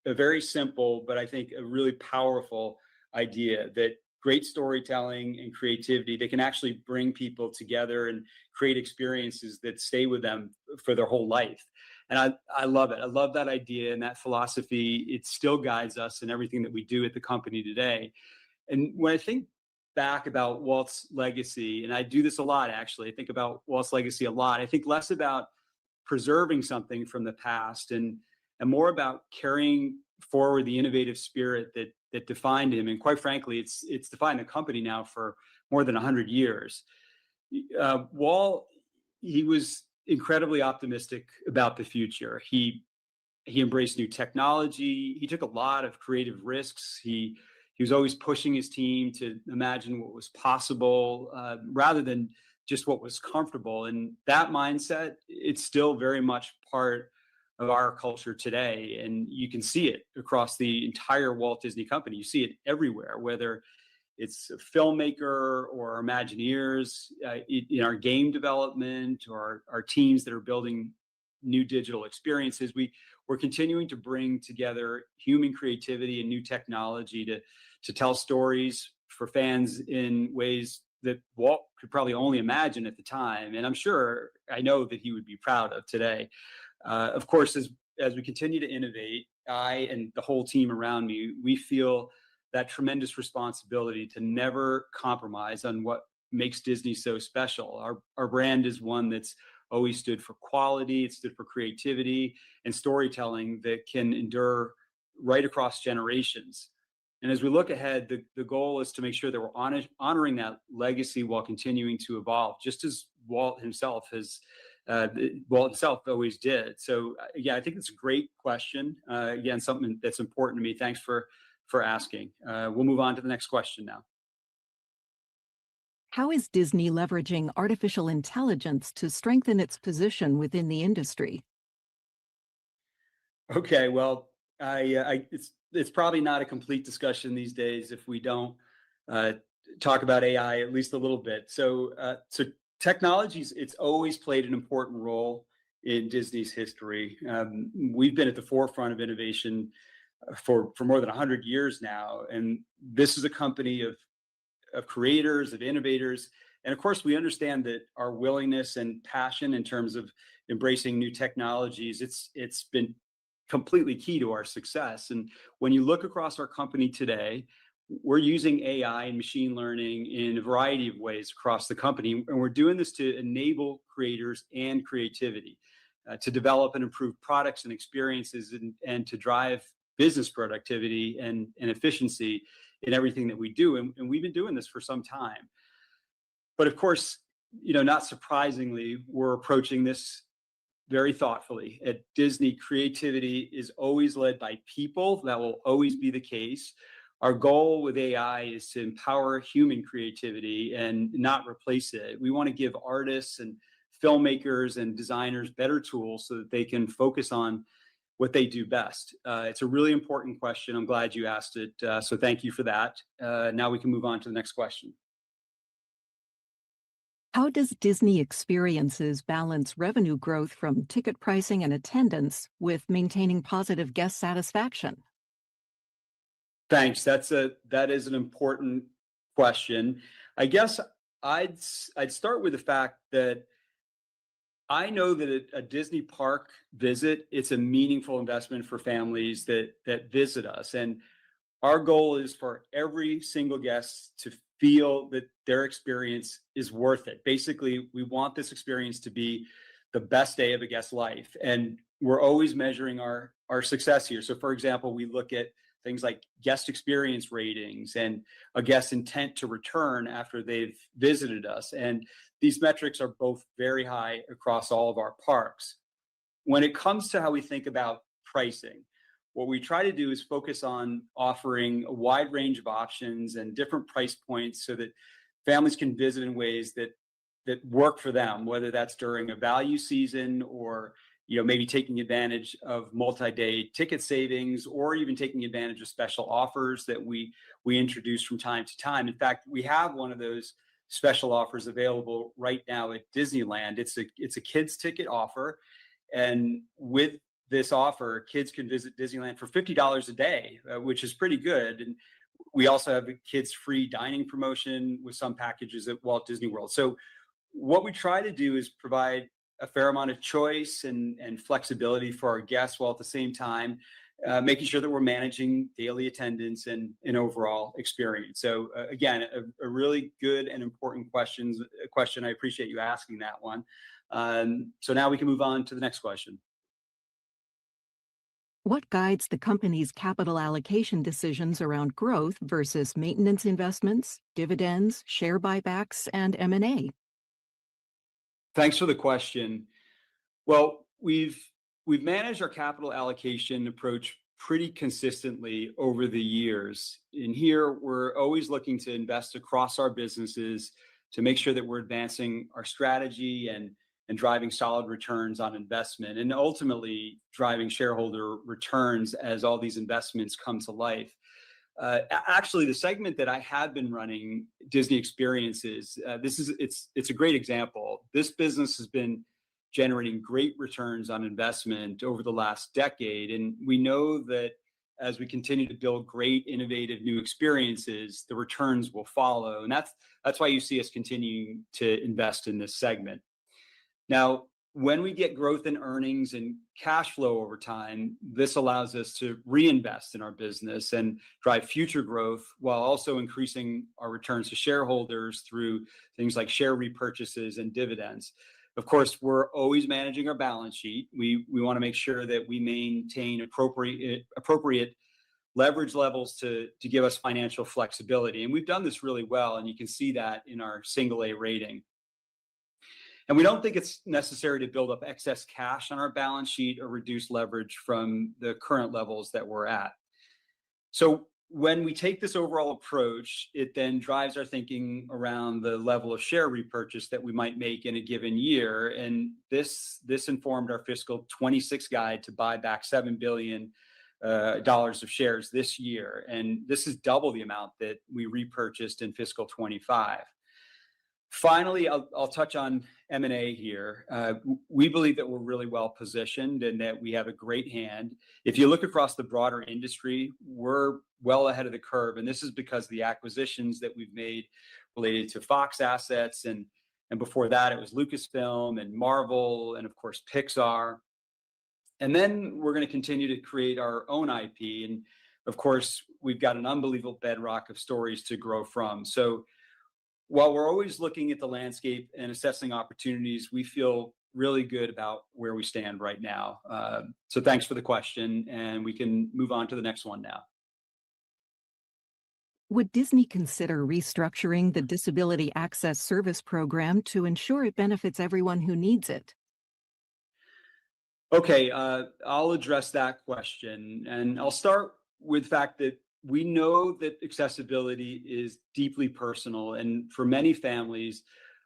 a very simple, but I think a really powerful idea that great storytelling and creativity, they can actually bring people together and create experiences that stay with them for their whole life. And I love it. I love that idea and that philosophy. It still guides us in everything that we do at the company today. And when I think back about Walt's legacy, and I do this a lot, actually, I think about Walt's legacy a lot. I think less about preserving something from the past and more about carrying forward the innovative spirit that defined him. And quite frankly, it's defined the company now for more than 100 years. Walt, he was incredibly optimistic about the future. He embraced new technology. He took a lot of creative risks. He was always pushing his team to imagine what was possible rather than just what was comfortable. And that mindset, it's still very much part of our culture today. And you can see it across the entire Walt Disney Company. You see it everywhere, whether it's a filmmaker or our Imagineers, in our game development, or our teams that are building new digital experiences. We're continuing to bring together human creativity and new technology to tell stories for fans in ways that Walt could probably only imagine at the time. And I know that he would be proud of today. Of course, as we continue to innovate, I and the whole team around me, we feel that tremendous responsibility to never compromise on what makes Disney so special. Our brand is one that's always stood for quality, it stood for creativity and storytelling that can endure right across generations. And as we look ahead, the goal is to make sure that we're honoring that legacy while continuing to evolve, just as Walt himself always did. So yeah, I think it's a great question. Again, something that's important to me. Thanks for asking. We'll move on to the next question now. How is Disney leveraging artificial intelligence to strengthen its position within the industry? Okay, well, it's probably not a complete discussion these days if we don't talk about AI at least a little bit. So technologies, it's always played an important role in Disney's history. We've been at the forefront of innovation for more than 100 years now, and this is a company of creators, of innovators, and of course we understand that our willingness and passion in terms of embracing new technologies, it's been completely key to our success. And when you look across our company today, we're using AI and machine learning in a variety of ways across the company. And we're doing this to enable creators and creativity, to develop and improve products and experiences, and to drive business productivity and efficiency in everything that we do. And we've been doing this for some time. But of course, not surprisingly, we're approaching this very thoughtfully. At Disney, creativity is always led by people. That will always be the case. Our goal with AI is to empower human creativity and not replace it. We want to give artists and filmmakers and designers better tools so that they can focus on what they do best. It's a really important question. I'm glad you asked it. So thank you for that. Now we can move on to the next question. How does Disney Experiences balance revenue growth from ticket pricing and attendance with maintaining positive guest satisfaction? Thanks. That is an important question. I guess I'd start with the fact that I know that a Disney park visit, it's a meaningful investment for families that visit us. And our goal is for every single guest to feel that their experience is worth it. Basically, we want this experience to be the best day of a guest's life. And we're always measuring our success here. So for example, we look at things like guest experience ratings and a guest's intent to return after they've visited us. And these metrics are both very high across all of our parks. When it comes to how we think about pricing, what we try to do is focus on offering a wide range of options and different price points so that families can visit in ways that work for them, whether that's during a value season or maybe taking advantage of multi-day ticket savings, or even taking advantage of special offers that we introduce from time to time. In fact, we have one of those special offers available right now at Disneyland. It's a kids ticket offer, and with this offer, kids can visit Disneyland for $50 a day, which is pretty good. And we also have a kids free dining promotion with some packages at Walt Disney World. So what we try to do is provide a fair amount of choice and flexibility for our guests, while at the same time making sure that we're managing daily attendance and overall experience. So again, a really good and important question. I appreciate you asking that one. So now we can move on to the next question. What guides the company's capital allocation decisions around growth versus maintenance investments, dividends, share buybacks, and M&A? Thanks for the question. Well, we've managed our capital allocation approach pretty consistently over the years. And here, we're always looking to invest across our businesses to make sure that we're advancing our strategy and driving solid returns on investment, and ultimately driving shareholder returns as all these investments come to life. Actually, the segment that I have been running, Disney Experiences, it's a great example. This business has been generating great returns on investment over the last decade, and we know that as we continue to build great, innovative new experiences, the returns will follow, and that's why you see us continuing to invest in this segment. Now, when we get growth in earnings and cash flow over time, this allows us to reinvest in our business and drive future growth while also increasing our returns to shareholders through things like share repurchases and dividends. Of course, we're always managing our balance sheet. We want to make sure that we maintain appropriate leverage levels to give us financial flexibility. And we've done this really well, and you can see that in our single A rating. And we don't think it's necessary to build up excess cash on our balance sheet or reduce leverage from the current levels that we're at. So when we take this overall approach, it then drives our thinking around the level of share repurchase that we might make in a given year. And this informed our fiscal 26 guide to buy back $7 billion of shares this year. And this is double the amount that we repurchased in fiscal 25. Finally, I'll touch on M&A here. We believe that we're really well positioned and that we have a great hand. If you look across the broader industry, we're well ahead of the curve. And this is because of the acquisitions that we've made related to Fox assets. And before that, it was Lucasfilm and Marvel and, of course, Pixar. And then we're going to continue to create our own IP. And of course, we've got an unbelievable bedrock of stories to grow from. So while we're always looking at the landscape and assessing opportunities, we feel really good about where we stand right now. So thanks for the question, and we can move on to the next one now. Would Disney consider restructuring the Disability Access Service program to ensure it benefits everyone who needs it? Okay, I'll address that question. And I'll start with the fact that we know that accessibility is deeply personal. And for many families,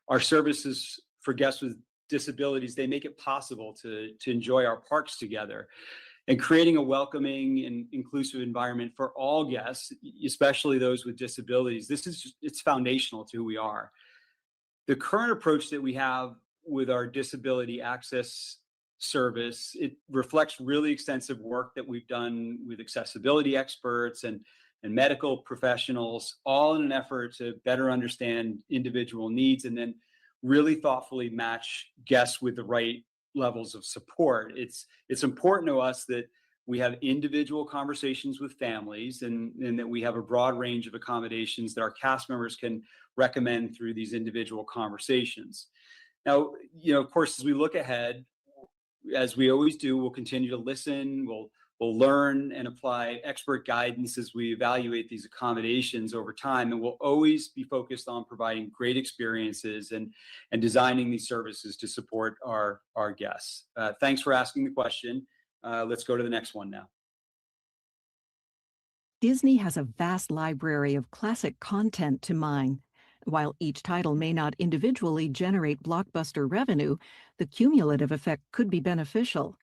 our services for guests with disabilities, they make it possible to enjoy our parks together. And creating a welcoming and inclusive environment for all guests, especially those with disabilities, it's foundational to who we are. The current approach that we have with our disability access service, it reflects really extensive work that we've done with accessibility experts and medical professionals, all in an effort to better understand individual needs and then really thoughtfully match guests with the right levels of support. It's important to us that we have individual conversations with families and that we have a broad range of accommodations that our cast members can recommend through these individual conversations. Now, of course, as we look ahead, as we always do, we'll continue to listen, we'll learn and apply expert guidance as we evaluate these accommodations over time. And we'll always be focused on providing great experiences and designing these services to support our guests. Thanks for asking the question. Let's go to the next one now. Disney has a vast library of classic content to mine. While each title may not individually generate blockbuster revenue, the cumulative effect could be beneficial.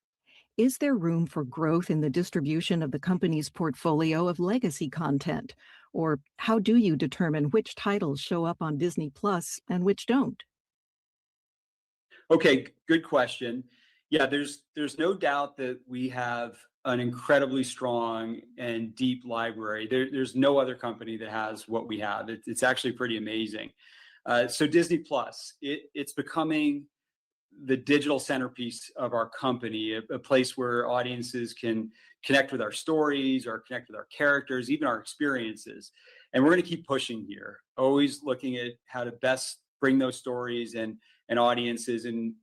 Is there room for growth in the distribution of the company's portfolio of legacy content? Or how do you determine which titles show up on Disney Plus and which don't? Okay, good question. Yeah, there's no doubt that we have an incredibly strong and deep library. There's no other company that has what we have. It's actually pretty amazing. So Disney Plus, it's becoming the digital centerpiece of our company, a place where audiences can connect with our stories or connect with our characters, even our experiences. And we're going to keep pushing here, always looking at how to best bring those stories and audiences in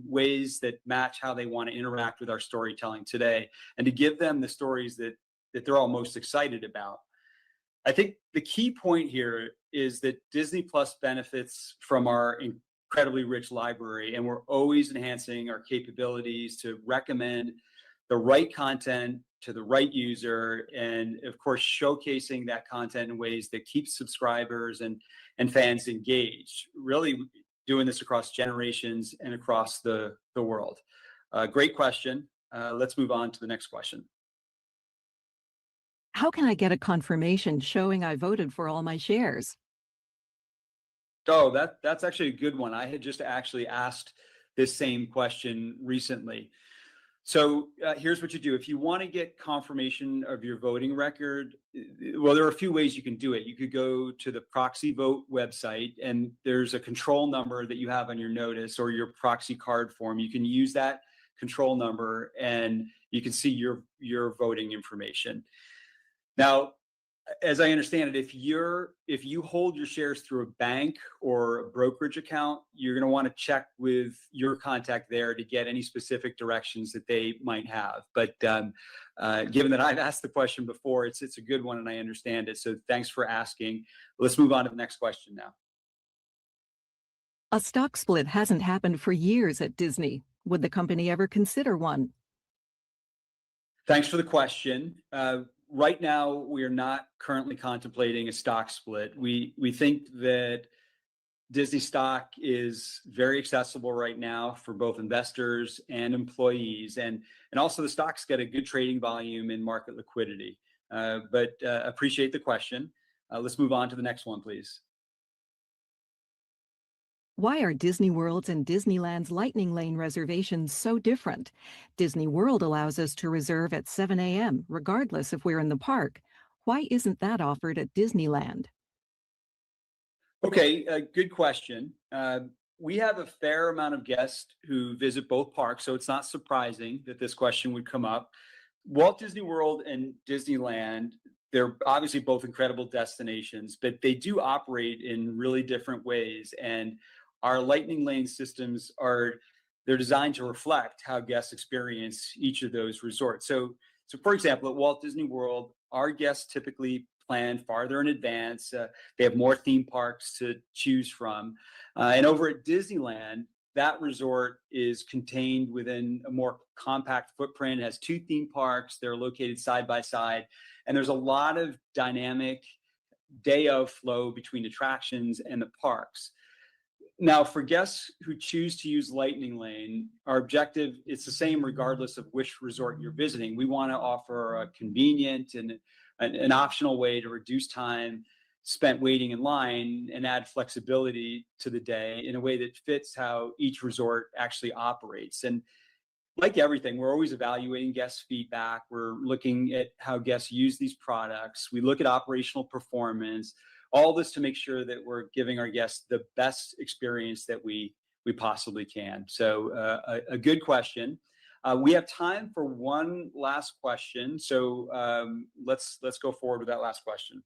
ways that match how they want to interact with our storytelling today, and to give them the stories that they're all most excited about. I think the key point here is that Disney Plus benefits from our incredibly rich library, and we're always enhancing our capabilities to recommend the right content to the right user, and of course showcasing that content in ways that keep subscribers and fans engaged, really doing this across generations and across the world. Great question. Let's move on to the next question. How can I get a confirmation showing I voted for all my shares? Oh, that's actually a good one. I had just actually asked this same question recently. So here's what you do. If you want to get confirmation of your voting record, well, there are a few ways you can do it. You could go to the proxy vote website, and there's a control number that you have on your notice or your proxy card form. You can use that control number and you can see your voting information. Now, as I understand it, if you hold your shares through a bank or a brokerage account, you're going to want to check with your contact there to get any specific directions that they might have. But given that I've asked the question before, it's a good one and I understand it. So thanks for asking. Let's move on to the next question now. A stock split hasn't happened for years at Disney. Would the company ever consider one? Thanks for the question. Right now, we are not currently contemplating a stock split. We think that Disney stock is very accessible right now for both investors and employees, and also the stock's got a good trading volume and market liquidity. But appreciate the question. Let's move on to the next one, please. Why are Disney World's and Disneyland's Lightning Lane reservations so different? Disney World allows us to reserve at 7 a.m., regardless if we're in the park. Why isn't that offered at Disneyland? Okay, good question. We have a fair amount of guests who visit both parks, so it's not surprising that this question would come up. Walt Disney World and Disneyland, they're obviously both incredible destinations, but they do operate in really different ways. And our Lightning Lane systems they're designed to reflect how guests experience each of those resorts. So for example, at Walt Disney World, our guests typically plan farther in advance. They have more theme parks to choose from. And over at Disneyland, that resort is contained within a more compact footprint. It has 2 theme parks. They're located side by side. And there's a lot of dynamic day of flow between attractions and the parks. Now, for guests who choose to use Lightning Lane, our objective is the same regardless of which resort you're visiting. We want to offer a convenient and an optional way to reduce time spent waiting in line and add flexibility to the day in a way that fits how each resort actually operates. And like everything, we're always evaluating guest feedback. We're looking at how guests use these products. We look at operational performance, all this to make sure that we're giving our guests the best experience that we possibly can. So a good question. We have time for one last question. So let's go forward with that last question.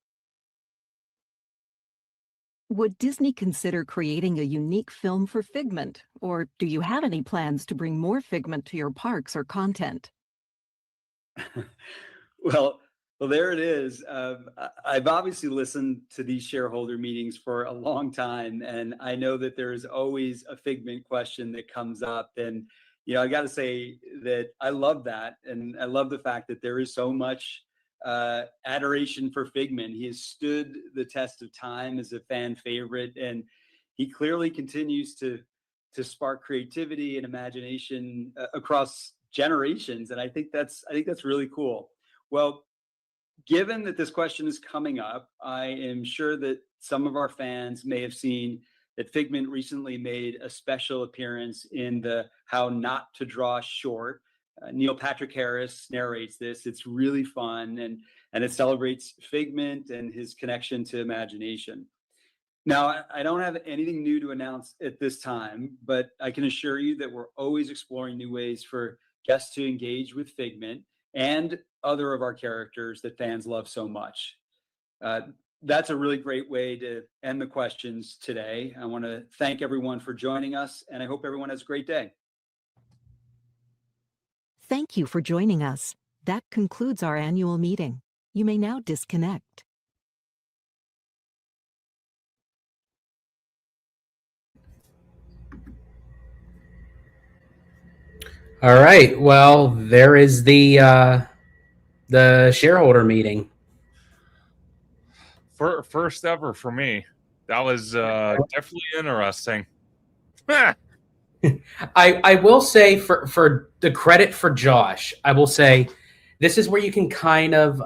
Would Disney consider creating a unique film for Figment, or do you have any plans to bring more Figment to your parks or content? Well, there it is. I've obviously listened to these shareholder meetings for a long time, and I know that there is always a Figment question that comes up. And I got to say that I love that, and I love the fact that there is so much adoration for Figment. He has stood the test of time as a fan favorite, and he clearly continues to spark creativity and imagination across generations. And I think that's really cool. Well, given that this question is coming up, I am sure that some of our fans may have seen that Figment recently made a special appearance in the How Not to Draw Short. Neil Patrick Harris narrates this. It's really fun, and it celebrates Figment and his connection to imagination. Now, I don't have anything new to announce at this time, but I can assure you that we're always exploring new ways for guests to engage with Figment and other of our characters that fans love so much. That's a really great way to end the questions today. I want to thank everyone for joining us, and I hope everyone has a great day. Thank you for joining us. That concludes our annual meeting. You may now disconnect. All right. Well, there is the shareholder meeting. First ever for me. That was definitely interesting. I will say for the credit for Josh, I will say this is where you can kind of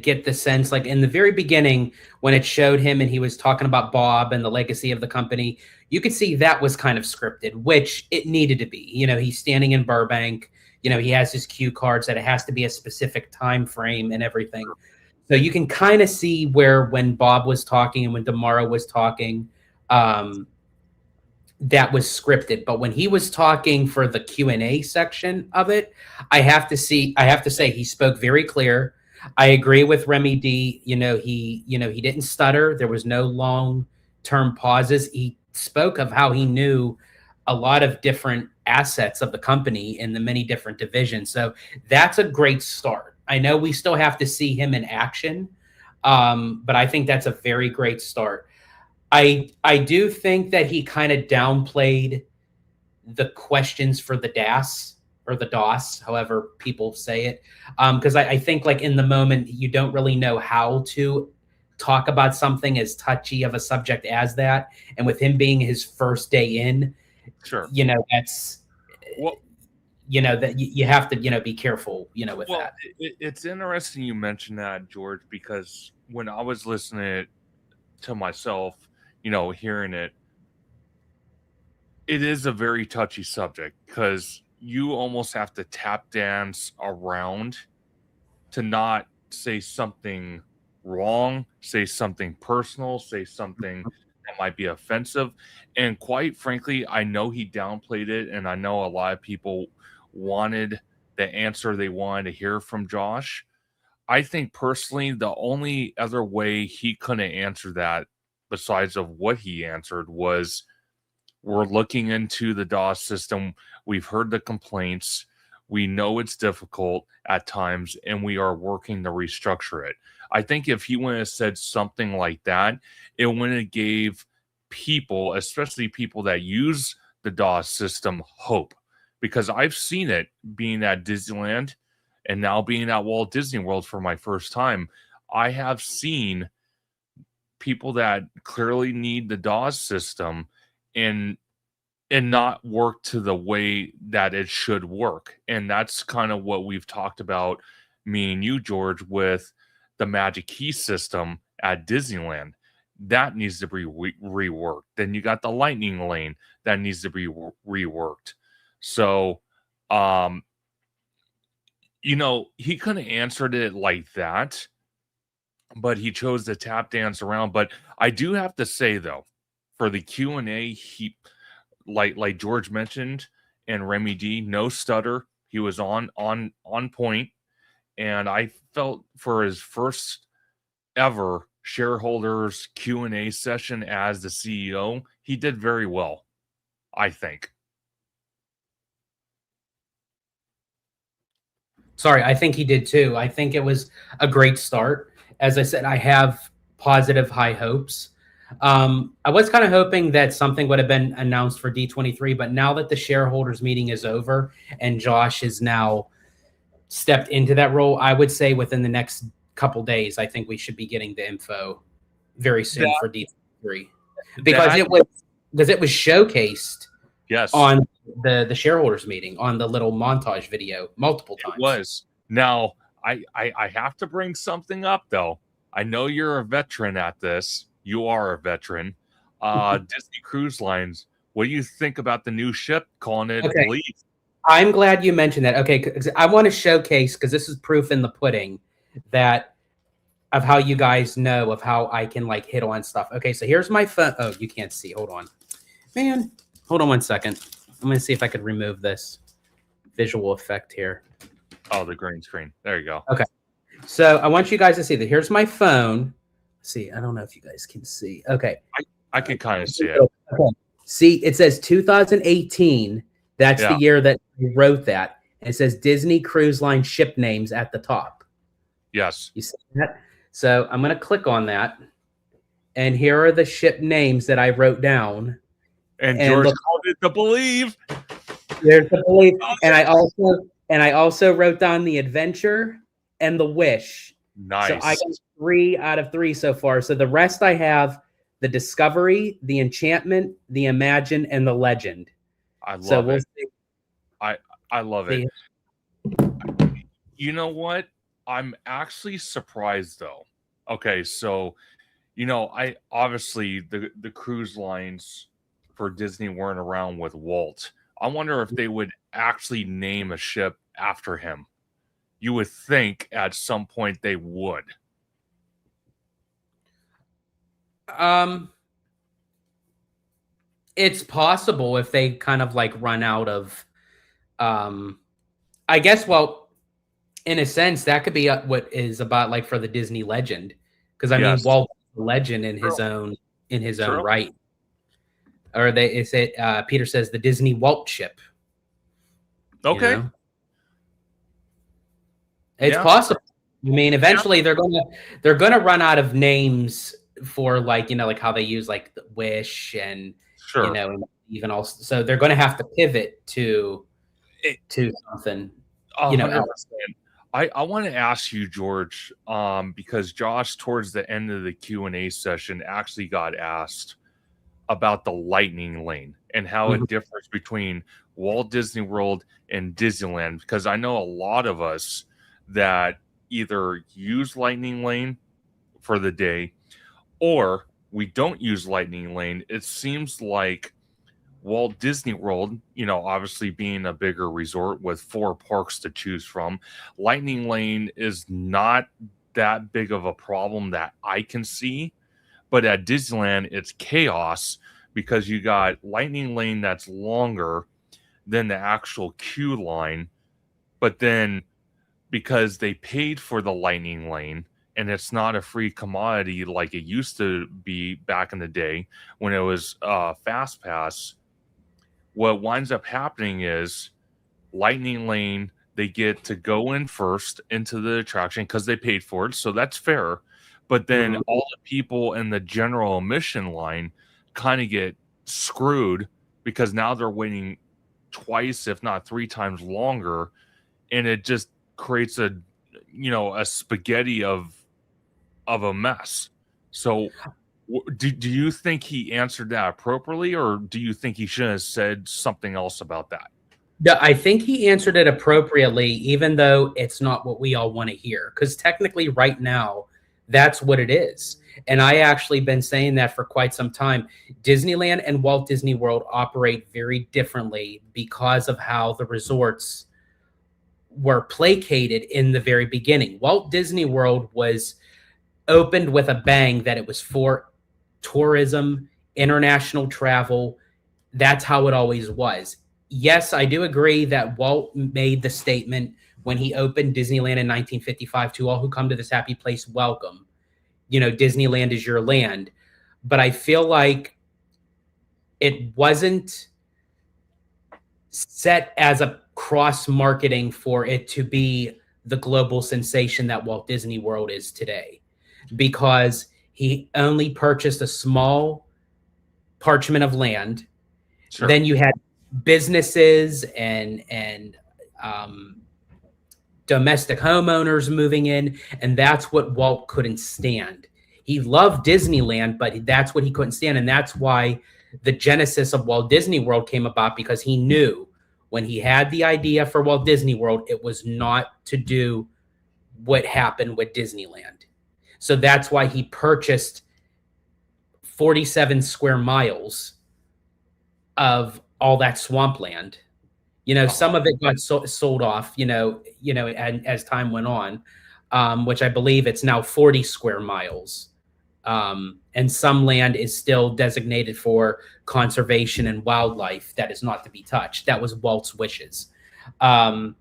get the sense, like in the very beginning when it showed him and he was talking about Bob and the legacy of the company, you could see that was kind of scripted, which it needed to be. He's standing in Burbank, he has his cue cards that it has to be a specific time frame and everything. So you can kind of see where when Bob was talking and when Damara was talking, that was scripted. But when he was talking for the Q&A section of it, I have to say he spoke very clear. I agree with Remy D. He didn't stutter. There was no long-term pauses. He spoke of how he knew a lot of different assets of the company in the many different divisions. So that's a great start. I know we still have to see him in action, but I think that's a very great start. I do think that he kind of downplayed the questions for the DAS or the DOS, however people say it, because I think like in the moment you don't really know how to talk about something as touchy of a subject as that, and with him being his first day in, sure, that's that you have to be careful with that. It's interesting you mentioned that, George, because when I was listening to myself, hearing it is a very touchy subject because you almost have to tap dance around to not say something wrong, say something personal, say something that might be offensive. And quite frankly, I know he downplayed it, and I know a lot of people wanted the answer they wanted to hear from Josh. I think personally, the only other way he couldn't answer that, besides of what he answered, was we're looking into the DOS system. We've heard the complaints. We know it's difficult at times, and we are working to restructure it. I think if he wouldn't have said something like that, it wouldn't have gave people, especially people that use the DOS system, hope. Because I've seen it being at Disneyland and now being at Walt Disney World for my first time. I have seen people that clearly need the DOS system and not work to the way that it should work. And that's kind of what we've talked about, me and you, George, with the Magic Key system at Disneyland. That needs to be reworked. Then you got the Lightning Lane that needs to be reworked. So, you know, he could have answered it like that, but he chose to tap dance around. But I do have to say, though, for the Q&A, he, like George mentioned, and Remy D, no stutter. He was on point. And I felt for his first ever shareholders Q&A session as the CEO, he did very well, I think. Sorry, I think he did too. I think it was a great start. As I said, I have positive high hopes. I was kind of hoping that something would have been announced for D23, but now that the shareholders meeting is over and Josh has now stepped into that role, I would say within the next couple days, I think we should be getting the info very soon for D23 because it was showcased on the shareholders meeting on the little montage video multiple times. It was. Now, I have to bring something up, though. I know you're a veteran at this. You are a veteran. Disney Cruise Lines, what do you think about the new ship, calling it Believe? I'm glad you mentioned that. Okay, 'cause I want to showcase, because this is proof in the pudding, that of how you guys know of how I can like hit on stuff. Okay, so here's my phone. Oh, you can't see. Hold on. Man, hold on 1 second. I'm going to see if I could remove this visual effect here. Oh, the green screen. There you go. Okay. So I want you guys to see that. Here's my phone. See, I don't know if you guys can see. Okay. I can kind of see it. Okay. See, it says 2018. That's the year that we wrote that. It says Disney Cruise Line ship names at the top. Yes. You see that? So I'm going to click on that. And here are the ship names that I wrote down. And George called it the Believe. There's the Believe. And I also wrote down the Adventure and the Wish. Nice. So I got 3 out of 3 so far. So the rest I have the Discovery, the Enchantment, the Imagine, and the Legend. I love it. I love it. You know what? I'm actually surprised though. Okay, so you know, I obviously the cruise lines for Disney weren't around with Walt. I wonder if they would actually name a ship after him. You would think at some point they would. It's possible if they kind of like run out of I guess, well, in a sense, that could be what is about like for the Disney Legend, because I mean, Walt is a legend in his own right. Or is it? Peter says the Disney Walt ship. Okay, you know? It's possible. I mean, eventually they're gonna run out of names for like like how they use like the Wish and and even also, so they're gonna have to pivot to something. 100%. I want to ask you, George, because Josh, towards the end of the Q&A session, actually got asked about the Lightning Lane and how it differs between Walt Disney World and Disneyland. Because I know a lot of us that either use Lightning Lane for the day or we don't use Lightning Lane. It seems like Walt Disney World, obviously being a bigger resort with 4 parks to choose from, Lightning Lane is not that big of a problem that I can see. But at Disneyland, it's chaos because you got Lightning Lane that's longer than the actual queue line. But then because they paid for the Lightning Lane and it's not a free commodity like it used to be back in the day when it was Fast Pass, what winds up happening is Lightning Lane, they get to go in first into the attraction because they paid for it, so that's fair. But then all the people in the general admission line kind of get screwed because now they're waiting twice, if not 3 times longer, and it just creates a spaghetti of a mess. So do you think he answered that appropriately, or do you think he should have said something else about that? No, I think he answered it appropriately, even though it's not what we all want to hear. Because technically right now, that's what it is. And I actually been saying that for quite some time. Disneyland and Walt Disney World operate very differently because of how the resorts were placated in the very beginning. Walt Disney World was opened with a bang that it was for tourism, international travel. That's how it always was. Yes, I do agree that Walt made the statement when he opened Disneyland in 1955, to all who come to this happy place, welcome. Disneyland is your land. But I feel like it wasn't set as a cross-marketing for it to be the global sensation that Walt Disney World is today, because he only purchased a small parchment of land. Sure. Then you had businesses and domestic homeowners moving in, and that's what Walt couldn't stand. He loved Disneyland, but that's what he couldn't stand, and that's why the genesis of Walt Disney World came about, because he knew when he had the idea for Walt Disney World, it was not to do what happened with Disneyland. So that's why he purchased 47 square miles of all that swampland. Some of it got sold off, and as time went on, which I believe it's now 40 square miles. And some land is still designated for conservation and wildlife that is not to be touched. That was Walt's wishes. But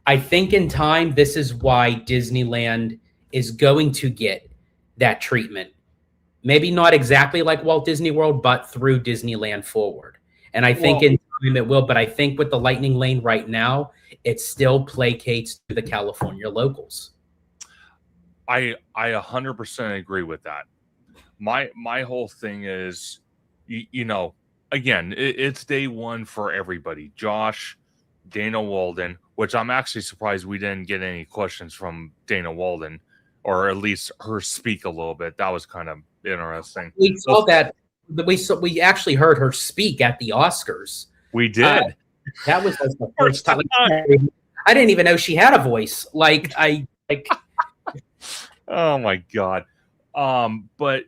I think in time, this is why Disneyland is going to get that treatment. Maybe not exactly like Walt Disney World, but through Disneyland forward. And I think in time it will, but I think with the Lightning Lane right now, it still placates to the California locals. I 100% agree with that. My whole thing is, again, it's day one for everybody. Josh, Dana Walden, which I'm actually surprised we didn't get any questions from Dana Walden, or at least her speak a little bit. That was kind of interesting. We saw that. We actually heard her speak at the Oscars. We did. That was like the first time. I didn't even know she had a voice. Oh my God. But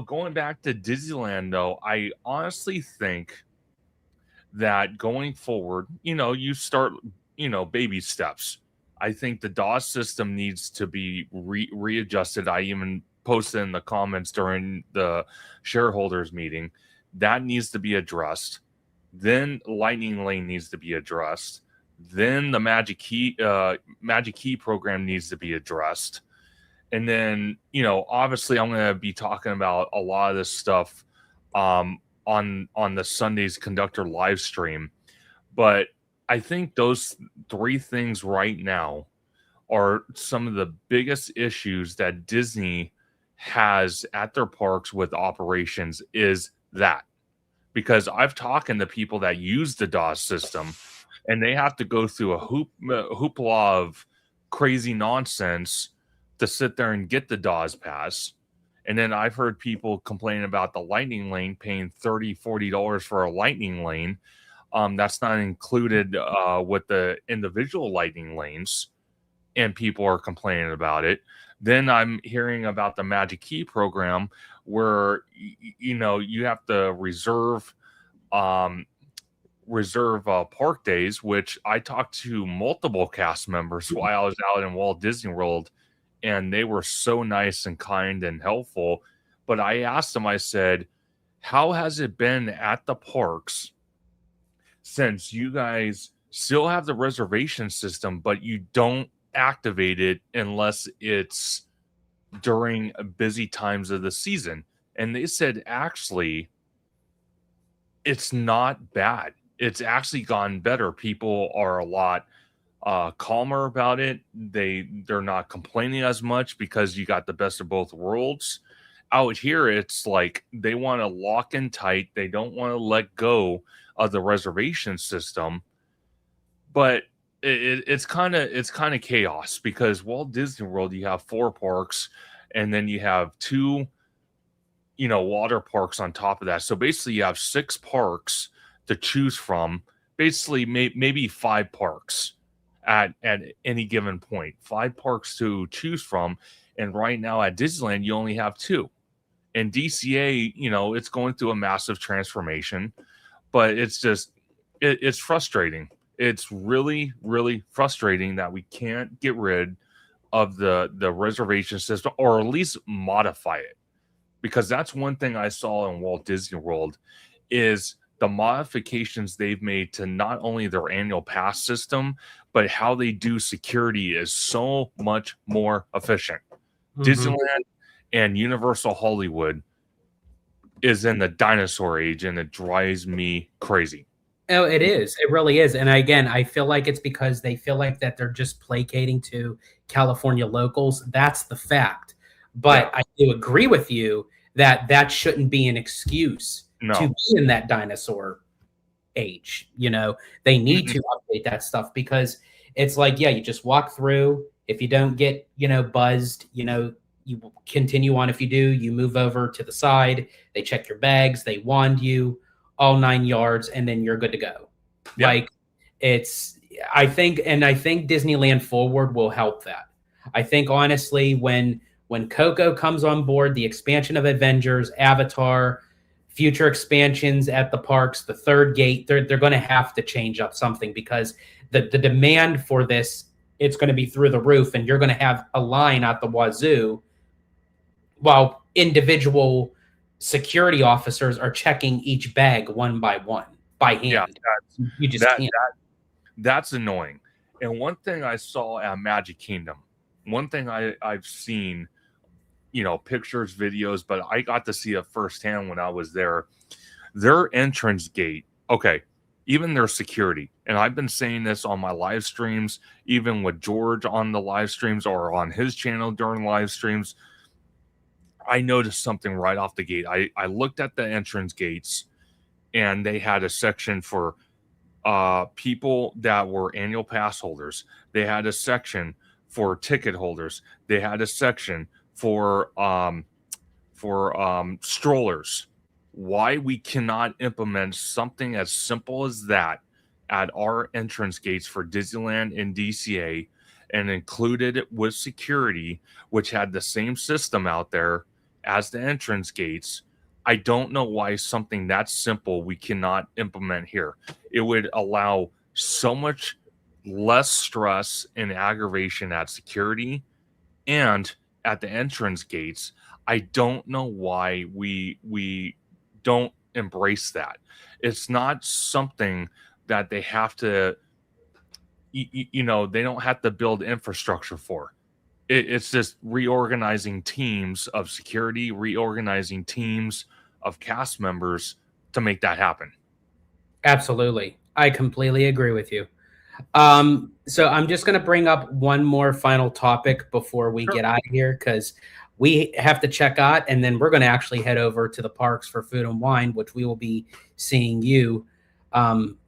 going back to Disneyland though, I honestly think that going forward, you start, baby steps. I think the DOS system needs to be readjusted. I even posted in the comments during the shareholders meeting that needs to be addressed. Then Lightning Lane needs to be addressed. Then the Magic Key program needs to be addressed. And then, obviously I'm going to be talking about a lot of this stuff on the Sunday's Conductor live stream. But I think those 3 things right now are some of the biggest issues that Disney has at their parks with operations, is that. Because I've talked to people that use the DOS system, and they have to go through a hoopla of crazy nonsense to sit there and get the DAWS pass. And then I've heard people complain about the Lightning Lane, paying $30-$40 for a Lightning Lane. That's not included with the individual Lightning Lanes, and people are complaining about it. Then I'm hearing about the Magic Key program where, you have to reserve park days, which I talked to multiple cast members while I was out in Walt Disney World and they were so nice and kind and helpful. But I asked them, I said, how has it been at the parks since you guys still have the reservation system, but you don't activate it unless it's during busy times of the season? And they said, actually, it's not bad. It's actually gotten better. People are a lot calmer about it. They're not complaining as much because you got the best of both worlds. Out here, it's like they want to lock in tight. They don't want to let go of the reservation system. But it's kind of chaos, because Walt Disney World, you have 4 parks, and then you have 2 water parks on top of that. So basically you have 6 parks to choose from, basically maybe 5 parks at any given point, 5 parks to choose from. And right now at Disneyland, you only have 2. And DCA, it's going through a massive transformation, but it's just, it's frustrating. It's really, really frustrating that we can't get rid of the reservation system, or at least modify it. Because that's one thing I saw in Walt Disney World, is the modifications they've made to not only their annual pass system, but how they do security is so much more efficient. Disneyland and Universal Hollywood is in the dinosaur age, and it drives me crazy. Oh, it is. It really is. And again, I feel like it's because they feel like that they're just placating to California locals. That's the fact. But I do agree with you that that shouldn't be an excuse to be in that dinosaur age. They need to update that stuff, because it's like, you just walk through. If you don't get, buzzed, you continue on. If you do, you move over to the side. They check your bags. They wand you, all 9 yards, and then you're good to go. Yeah. Like, I think Disneyland Forward will help that. I think, honestly, when Coco comes on board, the expansion of Avengers, Avatar, future expansions at the parks, the third gate, they're going to have to change up something, because the demand for this, it's going to be through the roof, and you're going to have a line at the wazoo while individual security officers are checking each bag one by one by hand. Yeah, you just can't. That's annoying. And one thing I saw at Magic Kingdom, one thing I've seen, pictures, videos, but I got to see it firsthand when I was there. Their entrance gate, even their security, and I've been saying this on my live streams, even with George on the live streams or on his channel during live streams, I noticed something right off the gate. I looked at the entrance gates, and they had a section for people that were annual pass holders. They had a section for ticket holders. They had a section for strollers. Why we cannot implement something as simple as that at our entrance gates for Disneyland and DCA, and included it with security, which had the same system out there as the entrance gates. I don't know why something that simple we cannot implement here. It would allow so much less stress and aggravation at security and at the entrance gates. I don't know why we don't embrace that. It's not something that they have to, they don't have to build infrastructure for. It's just reorganizing teams of security, reorganizing teams of cast members to make that happen. Absolutely. I completely agree with you. So I'm just going to bring up one more final topic before we get out of here, because we have to check out, and then we're going to actually head over to the parks for food and wine, which we will be seeing you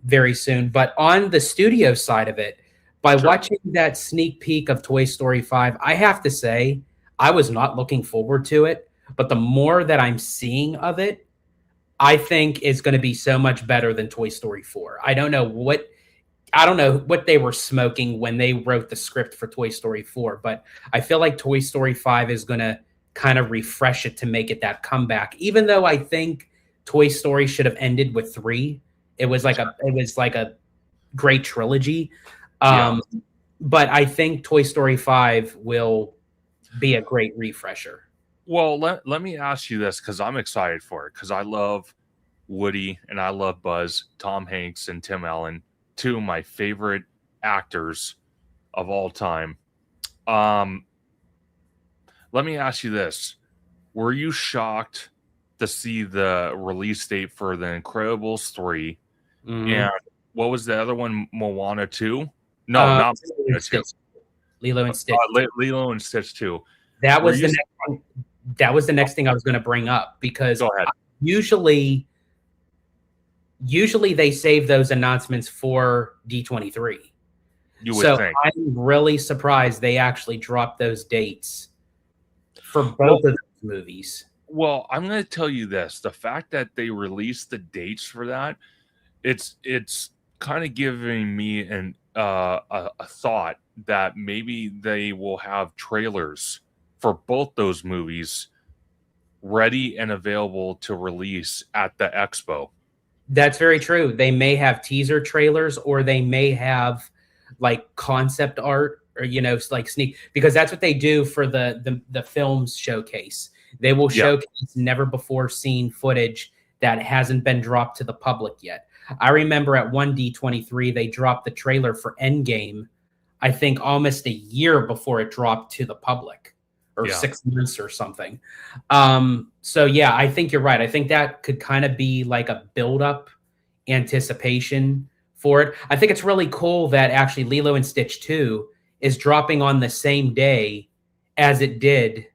very soon. But on the studio side of it, by watching that sneak peek of Toy Story 5, I have to say, I was not looking forward to it. But the more that I'm seeing of it, I think is going to be so much better than Toy Story 4. I don't know what they were smoking when they wrote the script for Toy Story 4, but I feel like Toy Story 5 is going to kind of refresh it to make it that comeback. Even though I think Toy Story should have ended with 3. It was like a great trilogy. But I think Toy Story 5 will be a great refresher. Well, let me ask you this, because I'm excited for it, because I love Woody and I love Buzz, Tom Hanks and Tim Allen, two of my favorite actors of all time. Let me ask you this. Were you shocked to see the release date for The Incredibles 3? And what was the other one? Moana 2? No, not Moana 2. Lilo and Stitch. Lilo and Stitch 2. That was the next thing I was going to bring up, because usually they save those announcements for D23. You would think. I'm really surprised they actually dropped those dates for both of those movies. Well, I'm going to tell you this: the fact that they released the dates for that, it's kind of giving me a thought that maybe they will have trailers for both those movies ready and available to release at the expo. That's very true. They may have teaser trailers, or they may have like concept art, or like sneak, because that's what they do for the films showcase. They will showcase never before seen footage that hasn't been dropped to the public yet. I remember at one D23 they dropped the trailer for Endgame, I think almost a year before it dropped to the public, or 6 months or something. So yeah, I think you're right. I think that could kind of be like a build-up anticipation for it. I think it's really cool that actually Lilo and Stitch 2 is dropping on the same day as it did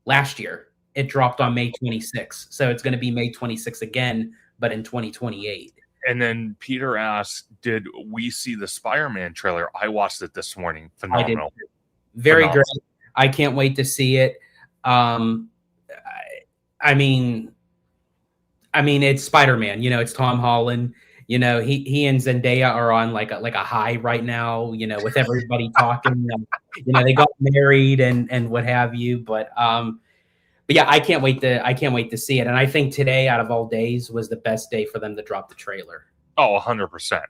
last year. It dropped on May 26th. So it's going to be May 26th again, but in 2028. And then Peter asked, did we see the Spider-Man trailer? I watched it this morning. Phenomenal. I did. Very great. I can't wait to see it. I mean, it's Spider-Man. It's Tom Holland. He and Zendaya are on like a high right now. With everybody talking. They got married and what have you. But yeah, I can't wait to see it. And I think today, out of all days, was the best day for them to drop the trailer. Oh, 100%.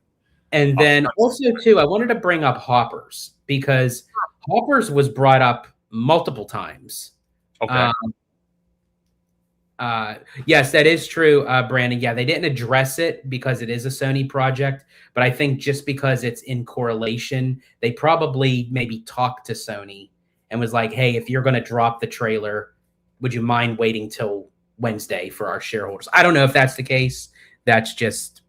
And then also too, I wanted to bring up Hoppers, because Hoppers was brought up multiple times. Okay. Yes, that is true, Brandon. Yeah, they didn't address it because it is a Sony project, but I think just because it's in correlation, they probably maybe talked to Sony and was like, hey, if you're going to drop the trailer, would you mind waiting till Wednesday for our shareholders? I don't know if that's the case. That's just,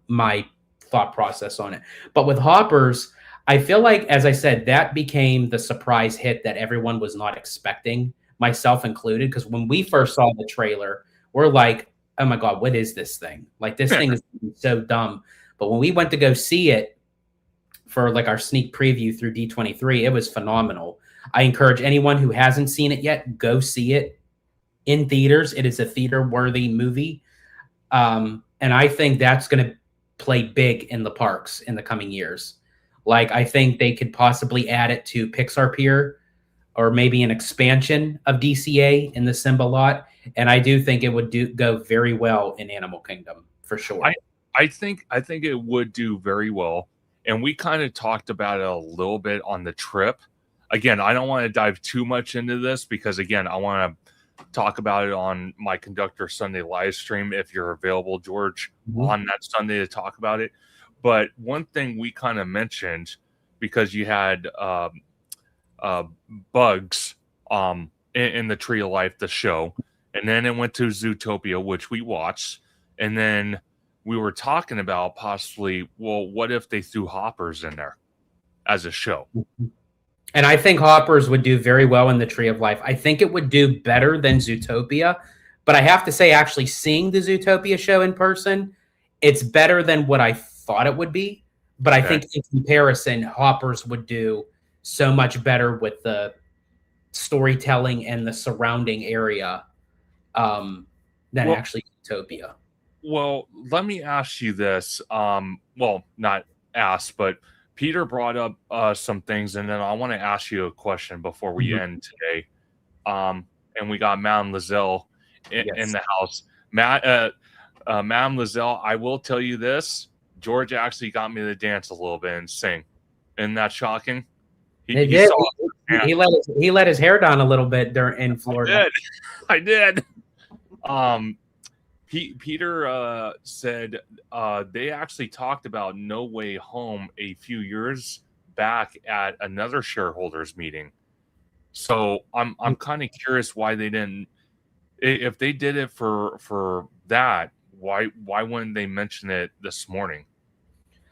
my thought process on it. But with Hoppers, I feel like, as I said, that became the surprise hit that everyone was not expecting, myself included, because when we first saw the trailer, we're like, oh my God, what is this thing? Like, this thing is so dumb. But when we went to go see it for like our sneak preview through D23, it was phenomenal. I encourage anyone who hasn't seen it yet, go see it in theaters. It is a theater-worthy movie. And I think that's going to play big in the parks in the coming years. Like, I think they could possibly add it to Pixar Pier, or maybe an expansion of DCA in the Simba lot. And I do think it would go very well in Animal Kingdom, for sure. I think it would do very well. And we kind of talked about it a little bit on the trip. Again, I don't want to dive too much into this, because, again, I want to talk about it on my Conductor Sunday live stream if you're available, George, on that Sunday to talk about it. But one thing we kind of mentioned, because you had Bugs in the Tree of Life, the show, and then it went to Zootopia, which we watched, and then we were talking about possibly, well, what if they threw Hoppers in there as a show? And I think Hoppers would do very well in the Tree of Life. I think it would do better than Zootopia. But I have to say, actually seeing the Zootopia show in person, it's better than what I thought it would be. But I think in comparison, Hoppers would do so much better with the storytelling and the surrounding area than actually Zootopia. Well, let me ask you this. Well, not ask, but Peter brought up some things, and then I want to ask you a question before we end today. And we got Madame Lizelle in the house. Madame Lizelle, I will tell you this. George actually got me to dance a little bit and sing. Isn't that shocking? He saw it he let his hair down a little bit in Florida. I did. Peter said they actually talked about No Way Home a few years back at another shareholders meeting. So I'm kind of curious why they didn't. If they did it for that, why wouldn't they mention it this morning?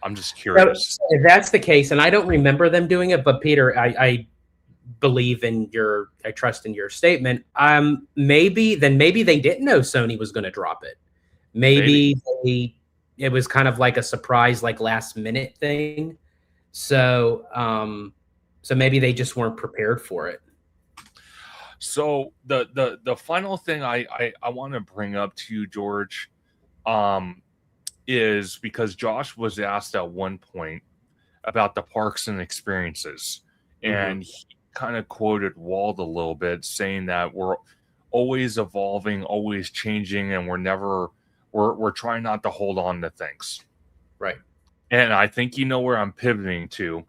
I'm just curious. So if that's the case, and I don't remember them doing it, but Peter, I believe in I trust in your statement. Maybe they didn't know Sony was going to drop it. Maybe it was kind of like a surprise, like last minute thing. So maybe they just weren't prepared for it. So the final thing I want to bring up to you, George, is because Josh was asked at one point about the parks and experiences, and he kind of quoted Walt a little bit, saying that we're always evolving, always changing, and we're trying not to hold on to things. Right. And I think you know where I'm pivoting to.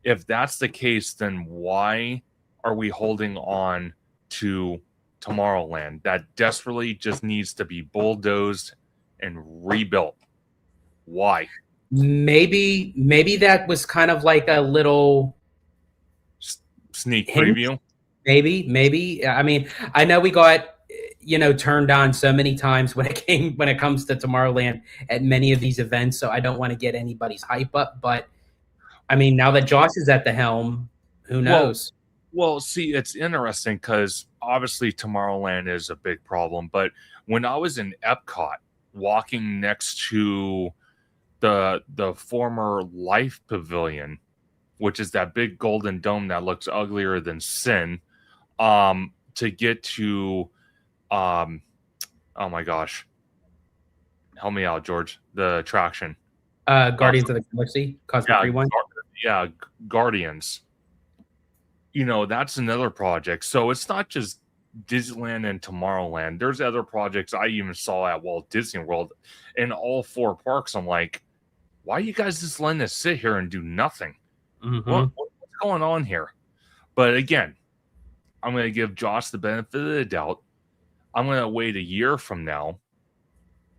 If that's the case, then why are we holding on to Tomorrowland that desperately just needs to be bulldozed and rebuilt? Why? Maybe that was kind of like a little sneak preview. Maybe. I mean, I know we got turned on so many times when it comes to Tomorrowland at many of these events. So I don't want to get anybody's hype up, but I mean, now that Josh is at the helm, who knows? Well, see, it's interesting because obviously Tomorrowland is a big problem. But when I was in Epcot, walking next to the former Life Pavilion, which is that big golden dome that looks uglier than sin, to get to, oh my gosh, help me out, George. The attraction, Guardians of the Galaxy, Cosmic Rewind. Yeah, Guardians. That's another project. So it's not just Disneyland and Tomorrowland. There's other projects I even saw at Walt Disney World. In all 4 parks, I'm like, why are you guys just letting us sit here and do nothing? What's going on here? But again, I'm going to give Josh the benefit of the doubt. I'm going to wait a year from now.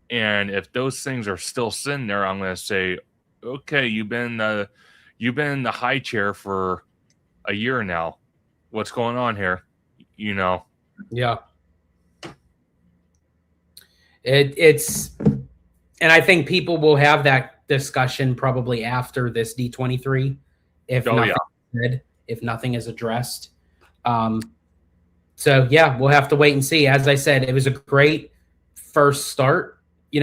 And if those things are still sitting there, I'm going to say, okay, you've been in the high chair for a year now. What's going on here? Yeah. It's, and I think people will have that discussion probably after this D23, if nothing is addressed. So yeah, we'll have to wait and see. As I said, it was a great first start,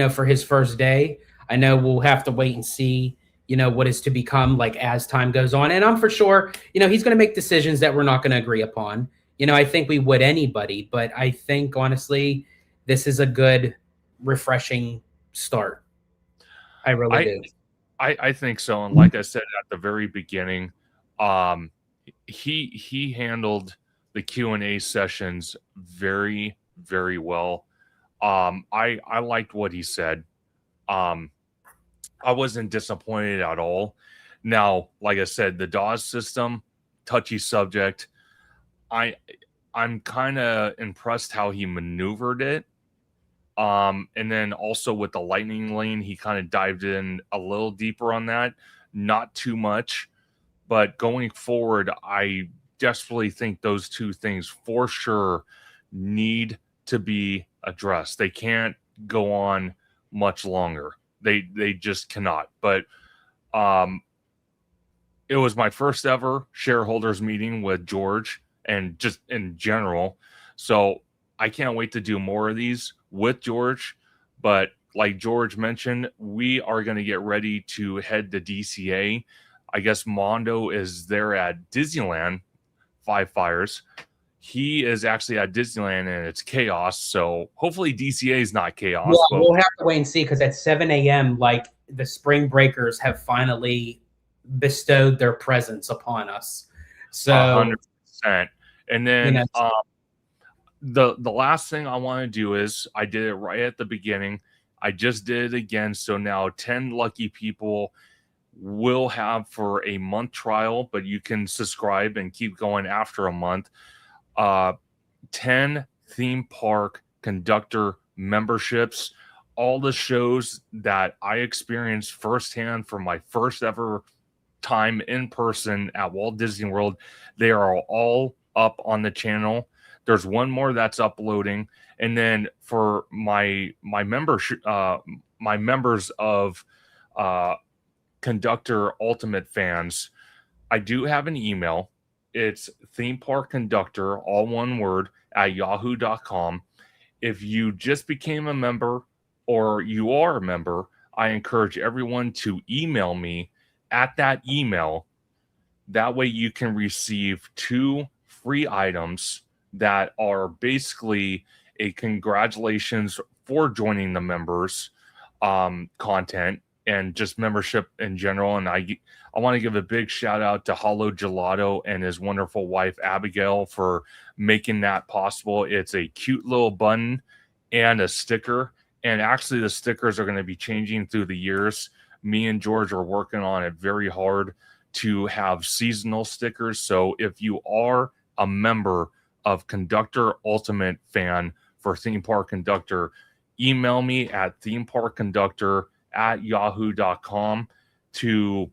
for his first day. I know we'll have to wait and see, what is to become like as time goes on. And I'm for sure, he's going to make decisions that we're not going to agree upon. I think we would anybody, but I think honestly, this is a good, refreshing start. I really do. I think so. And like I said at the very beginning, he handled the Q&A sessions very, very well. I liked what he said. I wasn't disappointed at all. Now, like I said, the DAWs system, touchy subject. I'm kind of impressed how he maneuvered it. And then also with the lightning lane, he kind of dived in a little deeper on that. Not too much. But going forward, I desperately think those two things for sure need to be addressed. They can't go on much longer. They just cannot. But it was my first ever shareholders meeting with George and just in general. So I can't wait to do more of these with George. But like George mentioned, we are going to get ready to head to DCA. I guess Mondo is there at Disneyland, Five Fires. He is actually at Disneyland and it's chaos. So hopefully DCA is not chaos. Yeah, we'll have to wait and see because at 7 a.m., like the spring breakers have finally bestowed their presence upon us. So 100%. And then the last thing I want to do is I did it right at the beginning. I just did it again. So now 10 lucky people will have for a month trial, but you can subscribe and keep going after a month. 10 theme park conductor memberships, all the shows that I experienced firsthand for my first ever time in person at Walt Disney World. They are all up on the channel. There's one more that's uploading, and then for my members of Conductor Ultimate fans, I do have an email. It's theme park conductor, all one word, at yahoo.com. If you just became a member or you are a member, I encourage everyone to email me at that email. That way you can receive 2 free items that are basically a congratulations for joining the members content and just membership in general. And I want to give a big shout out to Hollow Gelato and his wonderful wife Abigail for making that possible. It's a cute little button and a sticker, and actually the stickers are going to be changing through the years. Me and George are working on it very hard to have seasonal stickers. So if you are a member of Conductor Ultimate fan for Theme Park Conductor, email me at themeparkconductor@yahoo.com to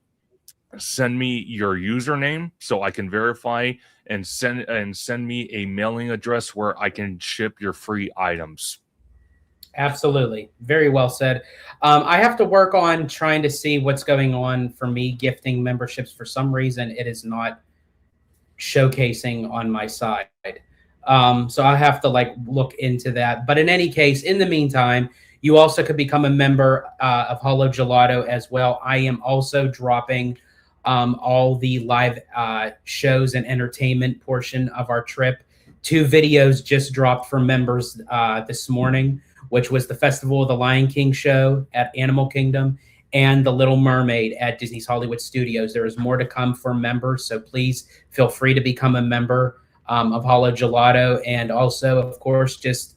send me your username so I can verify and send me a mailing address where I can ship your free items. Absolutely. Very well said. I have to work on trying to see what's going on for me gifting memberships. For some reason, it is not showcasing on my side. So I have to look into that. But in any case, in the meantime, you also could become a member of Hollow Gelato as well. I am also dropping all the live shows and entertainment portion of our trip. 2 videos just dropped for members this morning, which was the Festival of the Lion King show at Animal Kingdom and The Little Mermaid at Disney's Hollywood Studios. There is more to come for members, so please feel free to become a member of Hollow Gelato. And also, of course, just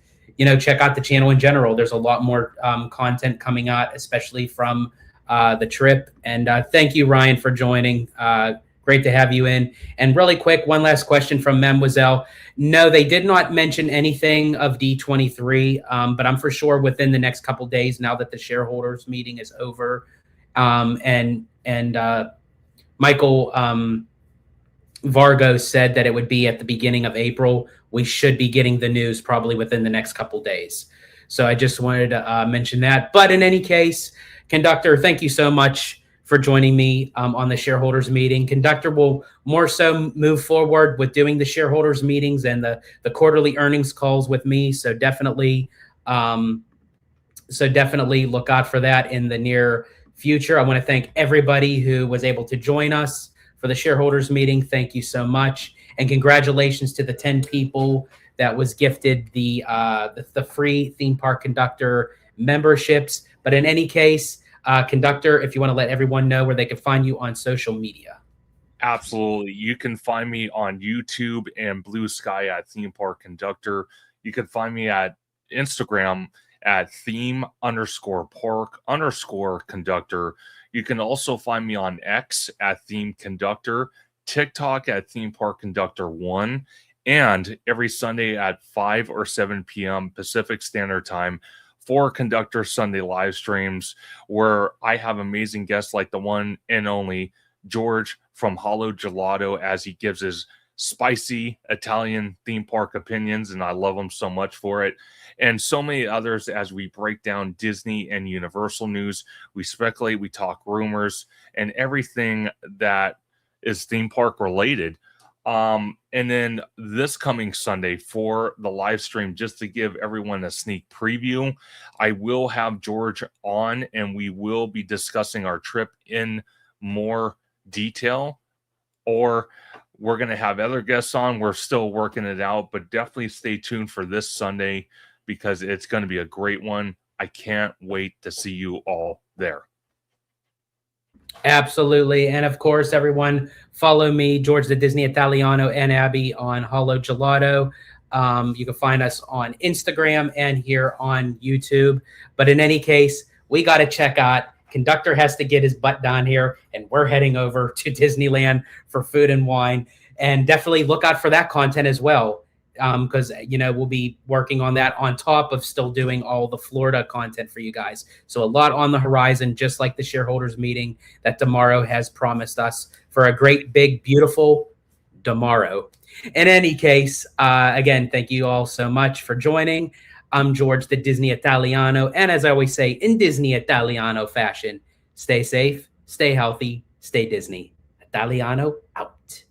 check out the channel in general. There's a lot more content coming out, especially from the trip. And thank you, Ryan, for joining. Great to have you in. And really quick, one last question from Mademoiselle. No, they did not mention anything of D23, but I'm for sure within the next couple days, now that the shareholders meeting is over, and Michael Vargo said that it would be at the beginning of April. We should be getting the news probably within the next couple days. So I just wanted to mention that. But in any case, Conductor, thank you so much for joining me on the shareholders meeting. Conductor will more so move forward with doing the shareholders meetings and the quarterly earnings calls with me. So definitely look out for that in the near future. I want to thank everybody who was able to join us for the shareholders meeting. Thank you so much. And congratulations to the 10 people that was gifted the free theme park conductor memberships. But in any case, Conductor, if you want to let everyone know where they can find you on social media. Absolutely. You can find me on YouTube and Blue Sky at Theme Park Conductor. You can find me at Instagram at theme_park_conductor. You can also find me on X at Theme Conductor, TikTok at Theme Park Conductor 1, and every Sunday at 5 or 7 p.m. Pacific Standard Time for Conductor Sunday live streams, where I have amazing guests like the one and only George from Hollow Gelato, as he gives his spicy Italian theme park opinions, and I love him so much for it. And so many others as we break down Disney and Universal news. We speculate, we talk rumors, and everything that is theme park related. And then this coming Sunday for the live stream, just to give everyone a sneak preview, I will have George on and we will be discussing our trip in more detail, or we're going to have other guests on. We're still working it out, but definitely stay tuned for this Sunday because it's going to be a great one. I can't wait to see you all there. Absolutely. And of course, everyone follow me, George the Disney Italiano, and Abby on Hollow Gelato. You can find us on Instagram and here on YouTube. But in any case, we got to check out Conductor has to get his butt down here, and we're heading over to Disneyland for food and wine. And definitely look out for that content as well, because we'll be working on that on top of still doing all the Florida content for you guys. So a lot on the horizon, just like the shareholders meeting that tomorrow has promised us for a great, big, beautiful tomorrow. In any case, again, thank you all so much for joining. I'm George, the Disney Italiano. And as I always say, in Disney Italiano fashion, stay safe, stay healthy, stay Disney. Italiano out.